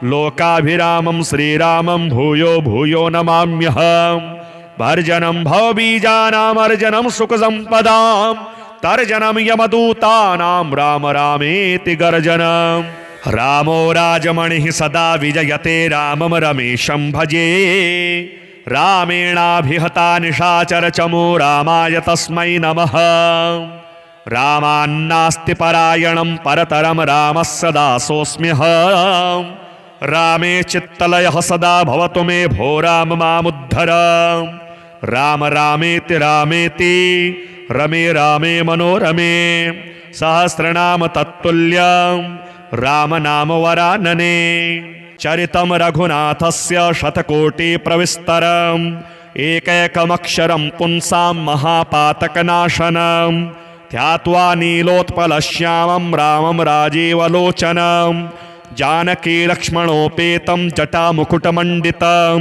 A: लोकाभिरामं श्रीरामं भूयो भूयो नमाम्यहम्। भर्जनं भवबीजानामर्जनं सुखसम्पदां तर्जनं यमदूतानां राम रामेति गर्जनम्। रामो राजमणिः सदा विजयते रामं रमेशं भजे रामेणाभिहता निशाचरचमो रामाय तस्मै नमः। रामान्नास्ति परायणं परतरं रामस्य दासोऽस्म्यहम्। रामे चित्तलयः सदा भवतु मे भो राम मामुद्धर। राम रामेति रामेति रमे रामे मनोरमे सहस्रनाम तत्तुल्यं राम नाम वरानने। चरितं रघुनाथस्य शतकोटि प्रविस्तरम् एकैकमक्षरं पुंसां महापातकनाशनं ध्यात्वा नीलोत्पलश्यामं रामं राजीवलोचनं जानकी लक्ष्मणोपेतं जटामुकुटमण्डितं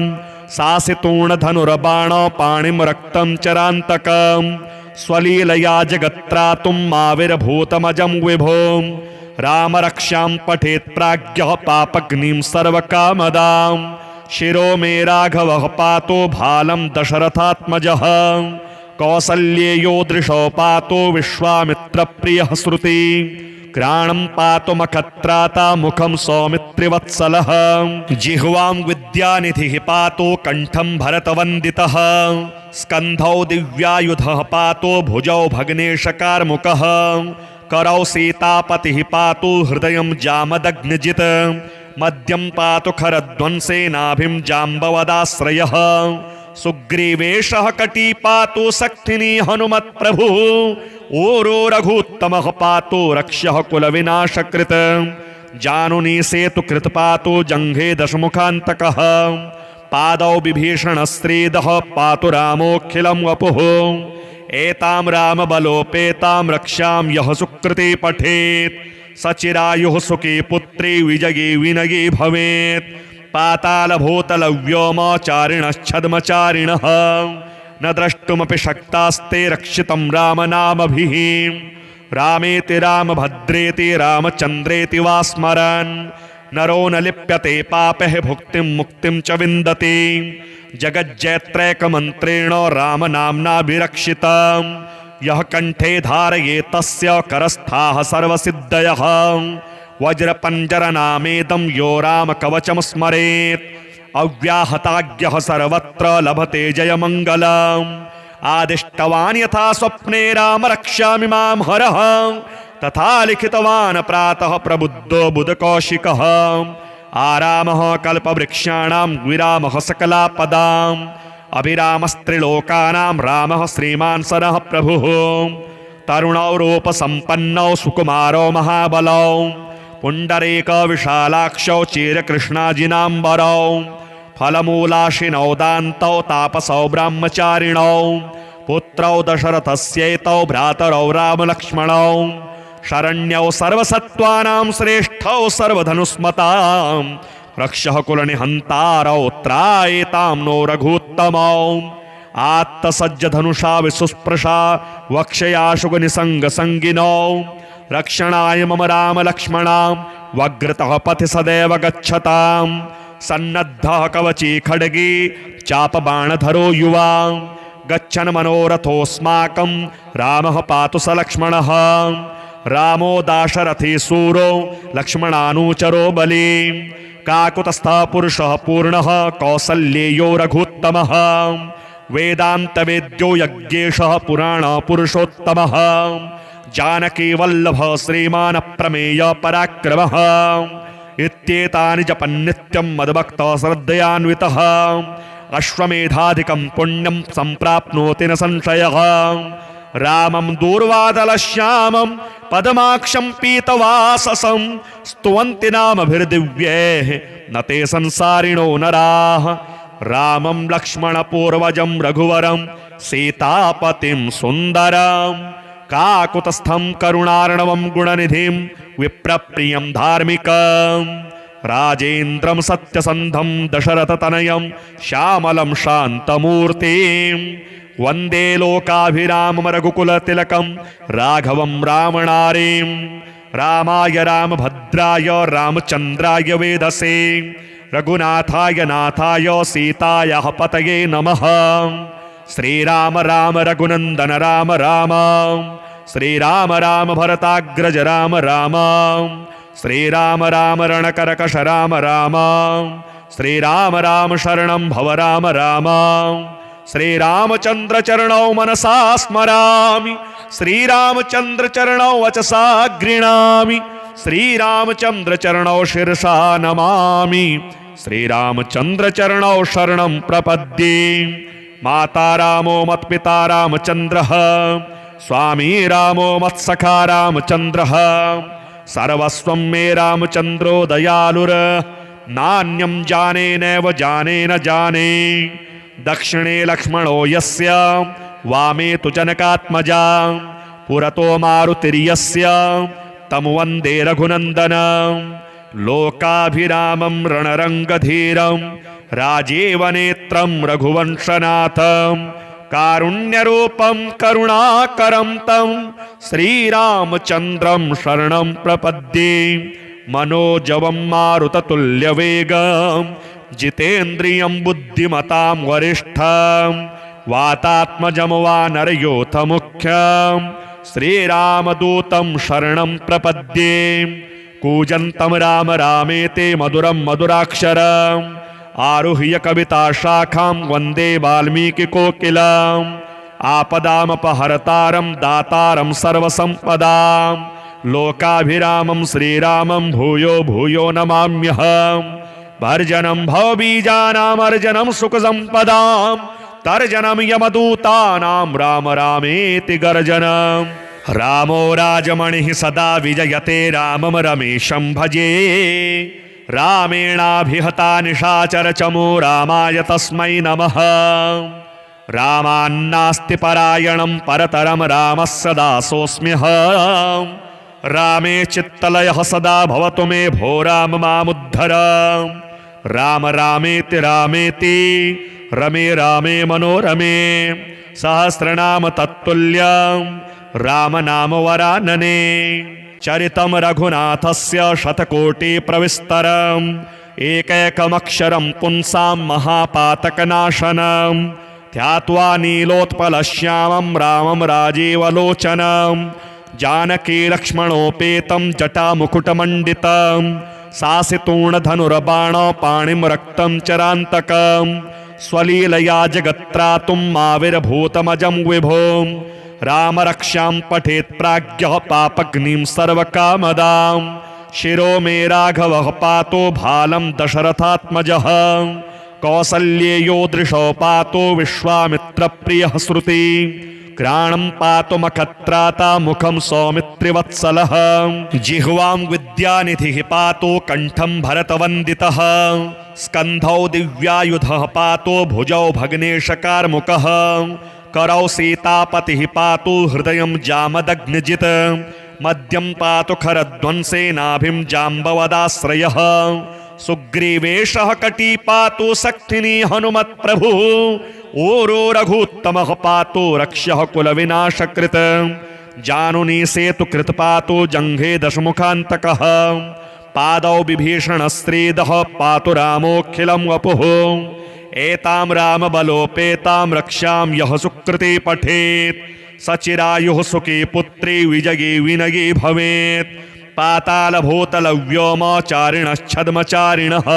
A: सासितूर्णधनुर्बाणपाणिं रक्तं चरान्तकं स्वलीलया जगत्त्रातुं आविर्भूतमजं विभुं। रामरक्षां पठेत् प्राज्ञः पापग्निं सर्वकामदां शिरो मे राघवः पातो भालं दशरथात्मजः। कौसल्येयो दृशो पातो विश्वामित्रप्रियः श्रुति घ्राणं पातु मखत्राता मुखं सौमित्रिवत्सलः। जिह्वां विद्यानिधिः पातो कण्ठं भरतवन्दितः स्कन्धौ दिव्यायुधः पातो भुजौ भग्नेशकार्मुकः करौ सीतापतिः पातु हृदयं जामदग्निजित् मध्यं पातु खरध्वंसे नाभिं जाम्बवदाश्रयः। सुग्रीवेशः कटी पातु शक्तिनी हनुमत्प्रभुः ओरो रघुत्तमः पातु रक्ष्यः कुलविनाशकृत् जानुनी सेतुकृत् पातु जङ्घे दशमुखान्तकः पादौ विभीषणस्त्रीदः पातु रामोऽखिलं वपुः। एतां रामबलोपेतां रक्षां यः सुकृते पठेत् सचिरायुः सुखी पुत्री विजयी विनयी भवेत्। पातालभूतलव्योमचारिणश्छद्मचारिणः न द्रष्टुमपि शक्तास्ते रक्षितं रामनामभिः। रामेति रामभद्रेति रामचन्द्रेति वा स्मरन् नरो न लिप्यते पापैः भुक्तिं मुक्तिं च विन्दति जगज्जैत्रैकमन्त्रेण रामनाम्नाभिरक्षितम् यः कण्ठे धारयेत् तस्य करस्थाः सर्वसिद्धयः वज्रपञ्जरनामेदं यो रामकवचं स्मरेत् अव्याहताज्ञः सर्वत्र लभते जयमङ्गलम् आदिष्टवान् यथा स्वप्ने राम रक्ष्यामि मां हरः तथा लिखितवान् प्रातः प्रबुद्धो बुधकौशिकः आरामः कल्पवृक्षाणां विरामः सकलापदाम् अभिरामस्त्रिलोकानां रामः श्रीमान् सरः प्रभुः तरुणौ रूपसम्पन्नौ सुकुमारौ महाबलौ पुण्डरीकविशालाक्षौ चिरकृष्णाजिनाम्बरौ फलमूलाशिनौ दान्तौ तापसौ ब्रह्मचारिणौ पुत्रौ दशरथस्यैतौ भ्रातरौ रामलक्ष्मणौ शरण्यौ सर्वसत्त्वानां श्रेष्ठौ सर्वधनुस्मतां रक्षः कुलनिहन्तारौ त्रायेतां नो रघूत्तमौ आत्तसज्जधनुषा विसुस्पृशा वक्षयाशुगनिसङ्गसङ्गिनौ रक्षणाय मम रामलक्ष्मणां वग्रतः पथि सदैव गच्छताम् सन्नद्धः कवची खड्गी चापबाणधरो युवा गच्छन् मनोरथोऽस्माकं रामः पातु स लक्ष्मणः रामो दाशरथी सूरो लक्ष्मणानुचरो बली काकुतस्थः पुरुषः पूर्णः कौसल्येयो रघुत्तमः वेदान्तवेद्यो यज्ञेशः पुराणपुरुषोत्तमः जानकी वल्लभः श्रीमान् प्रमेय पराक्रमः इत्येतानि जपन्नित्यं मद्भक्तः श्रद्धयान्वितः अश्वमेधाधिकं पुण्यं सम्प्राप्नोति न संशयः रामं दूर्वादलश्यामं पद्माक्षं पीतवाससं स्तुवन्ति नामभिर्दिव्यैः न ते संसारिणो नराः रामं लक्ष्मणपूर्वजं रघुवरं सीतापतिं सुन्दरम् काकुतस्थं करुणार्णवं गुणनिधिं विप्रप्रियं धार्मिकं राजेन्द्रं सत्यसन्धं दशरथतनयं श्यामलं शान्तमूर्तिं वन्दे लोकाभिरामं रघुकुलतिलकं राघवं रामनारीं रामाय रामभद्राय रामचन्द्राय वेधसे रघुनाथाय नाथाय सीतायाः पतये नमः श्रीराम राम रघुनन्दन राम राम श्रीराम राम भरताग्रज राम राम श्रीराम राम रणकरकश राम राम श्रीराम राम शरणं भव राम राम श्रीरामचन्द्र चरणौ मनसा स्मरामि श्रीरामचन्द्र चरणौ वचसा गृह्णामि श्रीरामचन्द्र चरणौ शिरसा नमामि श्रीरामचन्द्र चरणौ शरणं प्रपद्ये माता रामो मत्पिता रामचन्द्रः स्वामी रामो मत्सखा रामचन्द्रः सर्वस्वं मे रामचन्द्रो दयालुर नान्यं जाने नैव जाने न जाने दक्षिणे लक्ष्मणो यस्य वामे तु जनकात्मजा पुरतो मारुतिर्यस्य तं वन्दे रघुनन्दनं लोकाभिरामं रणरङ्गधीरं राजीवनेत्रं रघुवंशनाथं कारुण्यरूपं करुणाकरं तं श्रीरामचन्द्रं शरणं प्रपद्ये मनोजवं मारुततुल्यवेगं जितेन्द्रियं बुद्धिमतां वरिष्ठं वातात्मजं वानरयोथमुख्यं श्रीरामदूतं शरणं प्रपद्ये कूजन्तं राम रामेति मधुरं मधुराक्षरम् आरुह्य कविता शाखां वन्दे वाल्मीकिकोकिलम् आपदामपहर्तारं दातारं सर्वसम्पदां लोकाभिरामं श्रीरामं भूयो भूयो नमाम्यहम् भर्जनं भवबीजानामर्जनं सुखसम्पदां तर्जनं यमदूतानां राम रामेति गर्जनम् रामो राजमणिः सदा विजयते रामं रमेशं भजे रामेणाभिहता निशाचरचमो रामाय तस्मै नमः रामान्नास्ति परायणं परतरं रामस्य दासोऽस्म्यहं रामे चित्तलयः सदा भवतु मे भो राम मामुद्धर राम रामेति रामेति रमे रामे मनोरमे सहस्रनाम तत्तुल्यं राम नाम वरानने चरितं रघुनाथस्य शतकोटिप्रविस्तरम् एकैकमक्षरं पुंसां महापातकनाशनं ध्यात्वा नीलोत्पलश्यामं रामं राजीवलोचनं जानकी लक्ष्मणोपेतं जटामुकुटमण्डितं सासितूर्णधनुर्बाणं पाणिं रक्तं चरान्तकं स्वलीलया जगत्त्रातुं आविर्भूतमजं विभुं रामरक्षां पठेत् प्राज्ञः पापग्निं सर्वकामदां शिरो मे राघवः पातो भालं दशरथात्मजः कौसल्येयो दृशो पातो विश्वामित्रप्रियः श्रुति घ्राणं पातु मखत्राता मुखं सौमित्रिवत्सलः जिह्वां विद्यानिधिः पातो कण्ठं भरतवन्दितः स्कन्धौ दिव्यायुधः पातो भुजौ भग्नेशकार्मुकः करौ सीतापतिः पातु हृदयं जामदग्निजित् मध्यं पातु खरध्वंसे नाभिं जाम्बवदाश्रयः सुग्रीवेशः कटी पातु सक्थिनी हनुमत्प्रभुः ओरो रघुत्तमः पातु रक्ष्यः कुलविनाशकृत् जानुनी सेतुकृत् पातु जङ्घे दशमुखान्तकः पादौ विभीषणस्त्रीदः पातु रामोऽखिलं वपुः एतां रामबलोपेतां रक्षां यः सुकृती पठेत् सचिरायुः सुखी पुत्री विजयी विनयी भवेत् पातालभूतलव्योमचारिणश्छद्मचारिणः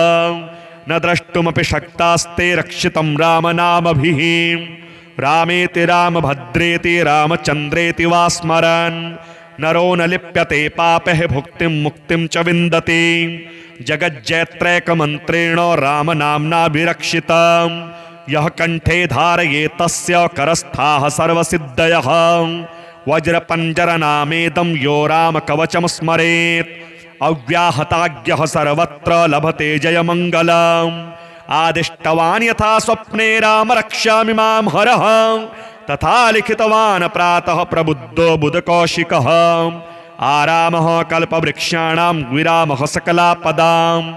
A: न द्रष्टुमपि शक्तास्ते रक्षितं रामनामभिः रामेति रामभद्रेति रामचन्द्रेति वा स्मरन् नरो न लिप्यते पापैः भुक्तिं मुक्तिं च विन्दति जगज्जयत्रैकमन्त्रेण रामनाम्नाभिरक्षितं यः कण्ठे धारयेत् तस्य करस्थाः सर्वसिद्धयः वज्रपञ्जरनामेदं यो रामकवचं स्मरेत् अव्याहताज्ञः सर्वत्र लभते जयमङ्गलम् आदिष्टवान् यथा स्वप्ने राम रक्ष्यामि मां हरः तथा लिखितवान् प्रातः प्रबुद्धो बुधकौशिकः आरामः कल्पवृक्षाणां विरामः सकलापदाम्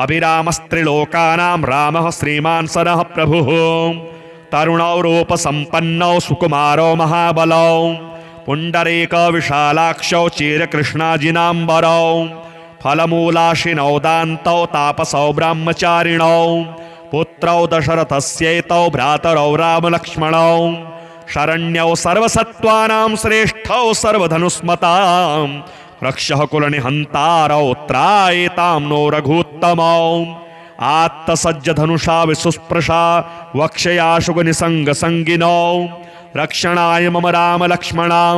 A: अभिरामस्त्रिलोकानां रामः श्रीमान् सरः प्रभुः तरुणौ रूपसम्पन्नौ सुकुमारौ महाबलौ पुण्डरीकविशालाक्षौ चिरकृष्णाजिनाम्बरौ फलमूलाशिनौ दान्तौ तापसौ ब्रह्मचारिणौ पुत्रौ दशरथस्यैतौ भ्रातरौ रामलक्ष्मणौ शरण्यौ सर्वसत्त्वानां श्रेष्ठौ सर्वधनुस्मतां रक्षः कुलनिहन्तारौ त्रायेतां नो रघूत्तमौ आत्तसज्जधनुषा विसुस्पृशा वक्षयाशुगनिसङ्गसङ्गिनौ रक्षणाय मम रामलक्ष्मणां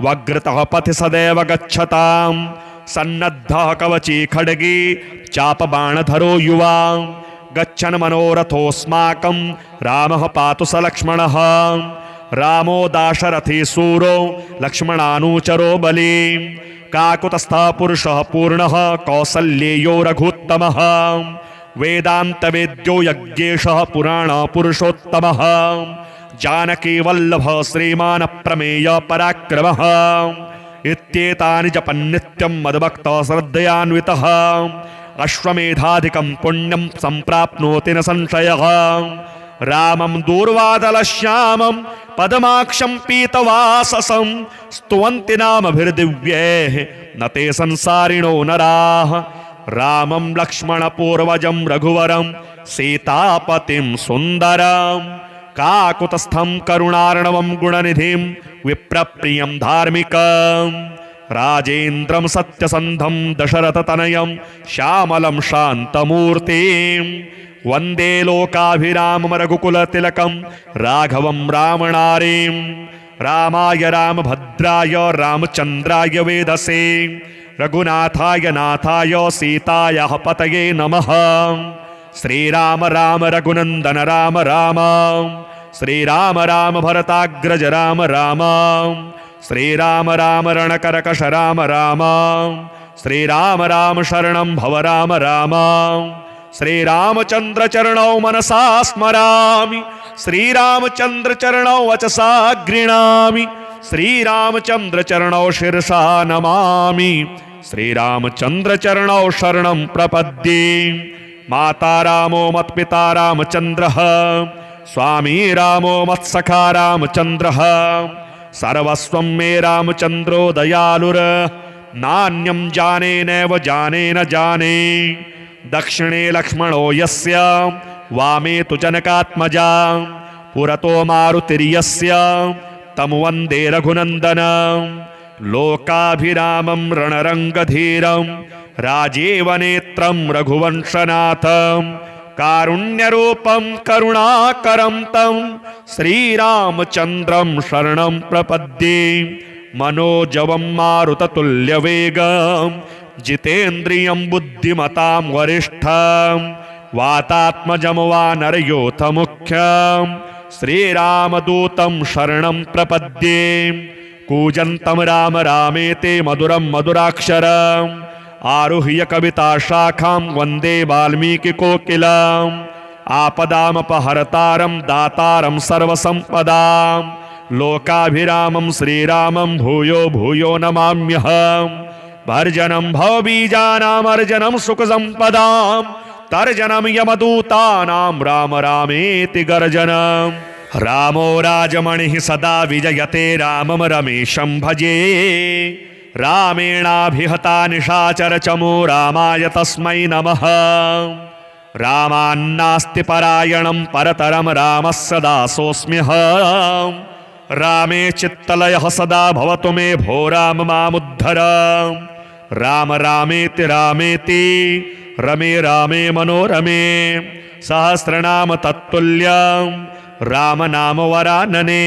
A: वग्रतः पथि सदैव गच्छतां सन्नद्धः कवची खड्गी चापबाणधरो युवा गच्छन् मनोरथोऽस्माकं रामः पातु स लक्ष्मणः रामो दाशरथी सूरो लक्ष्मणानुचरो बली काकुतस्थः पुरुषः पूर्णः कौसल्येयो रघुत्तमः वेदान्तवेद्यो यज्ञेशः पुराणपुरुषोत्तमः जानकीवल्लभः श्रीमान् प्रमेय पराक्रमः इत्येतानि जपन्नित्यं मद्भक्तः श्रद्धयान्वितः अश्वमेधाधिकं पुण्यं सम्प्राप्नोति न संशयः रामं दूर्वादलश्यामं पद्माक्षं पीतवाससं स्तुवन्ति नामभिर्दिव्यैः न ते संसारिणो नराः रामं लक्ष्मणपूर्वजं रघुवरं सीतापतिं सुन्दरं काकुतस्थं करुणार्णवं गुणनिधिं विप्रप्रियं धार्मिकं राजेन्द्रं सत्यसन्धं दशरथतनयं श्यामलं शान्तमूर्तिं वन्दे लोकाभिरामं रघुकुलतिलकं राघवं रामनारीं रामाय रामभद्राय रामचन्द्राय वेधसे रघुनाथाय नाथाय सीतायाः पतये नमः श्रीराम राम रघुनन्दन राम राम श्रीराम राम भरताग्रज राम राम श्रीराम राम रणकरकश राम राम श्रीराम राम शरणं भव राम राम श्रीरामचन्द्र चरणौ मनसा स्मरामि श्रीरामचन्द्र चरणौ वचसा गृह्णामि श्रीरामचन्द्र चरणौ शिरसा नमामि श्रीरामचन्द्र चरणौ शरणं प्रपद्ये माता रामो मत्पिता रामचन्द्रः स्वामी रामो मत्सखा रामचन्द्रः सर्वस्वं मे रामचन्द्रो दयालुर नान्यं जाने नैव जाने न जाने। दक्षिणे लक्ष्मणो यस्य वामे तु जनकात्मजा पुरतो मारुतिर्यस्य तं वन्दे रघुनन्दनं। लोकाभिरामं रणरङ्गधीरं राजीवनेत्रं रघुवंशनाथं कारुण्यरूपं करुणाकरं तं श्रीरामचन्द्रं शरणं प्रपद्ये। मनोजवं मारुततुल्यवेगं जितेन्द्रियं बुद्धिमतां वरिष्ठं वातात्मजं वानरयोथमुख्यं श्रीरामदूतं शरणं प्रपद्ये। कूजन्तं राम रामेति मधुरं मधुराक्षरम् आरुह्य कविताशाखां वन्दे वाल्मीकिकोकिलम्। आपदामपहर्तारं दातारं सर्वसम्पदां लोकाभिरामं श्रीरामं भूयो भूयो नमाम्यहम्। भर्जनं भवबीजानामर्जनं सुखसम्पदां तर्जनं यमदूतानां राम रामेति गर्जनम्। रामो राजमणिः सदा विजयते रामं रमेशं भजे। रामेणाभिहता निशाचरचमो रामाय तस्मै नमः। रामान्नास्ति परायणं परतरं रामस्य दासोऽस्म्यहम्। रामे चित्तलयः सदा भवतु मे भो राम मामुद्धर। राम रामेति रामेति रमे रामे मनोरमे सहस्रनाम तत्तुल्यं राम नाम वरानने।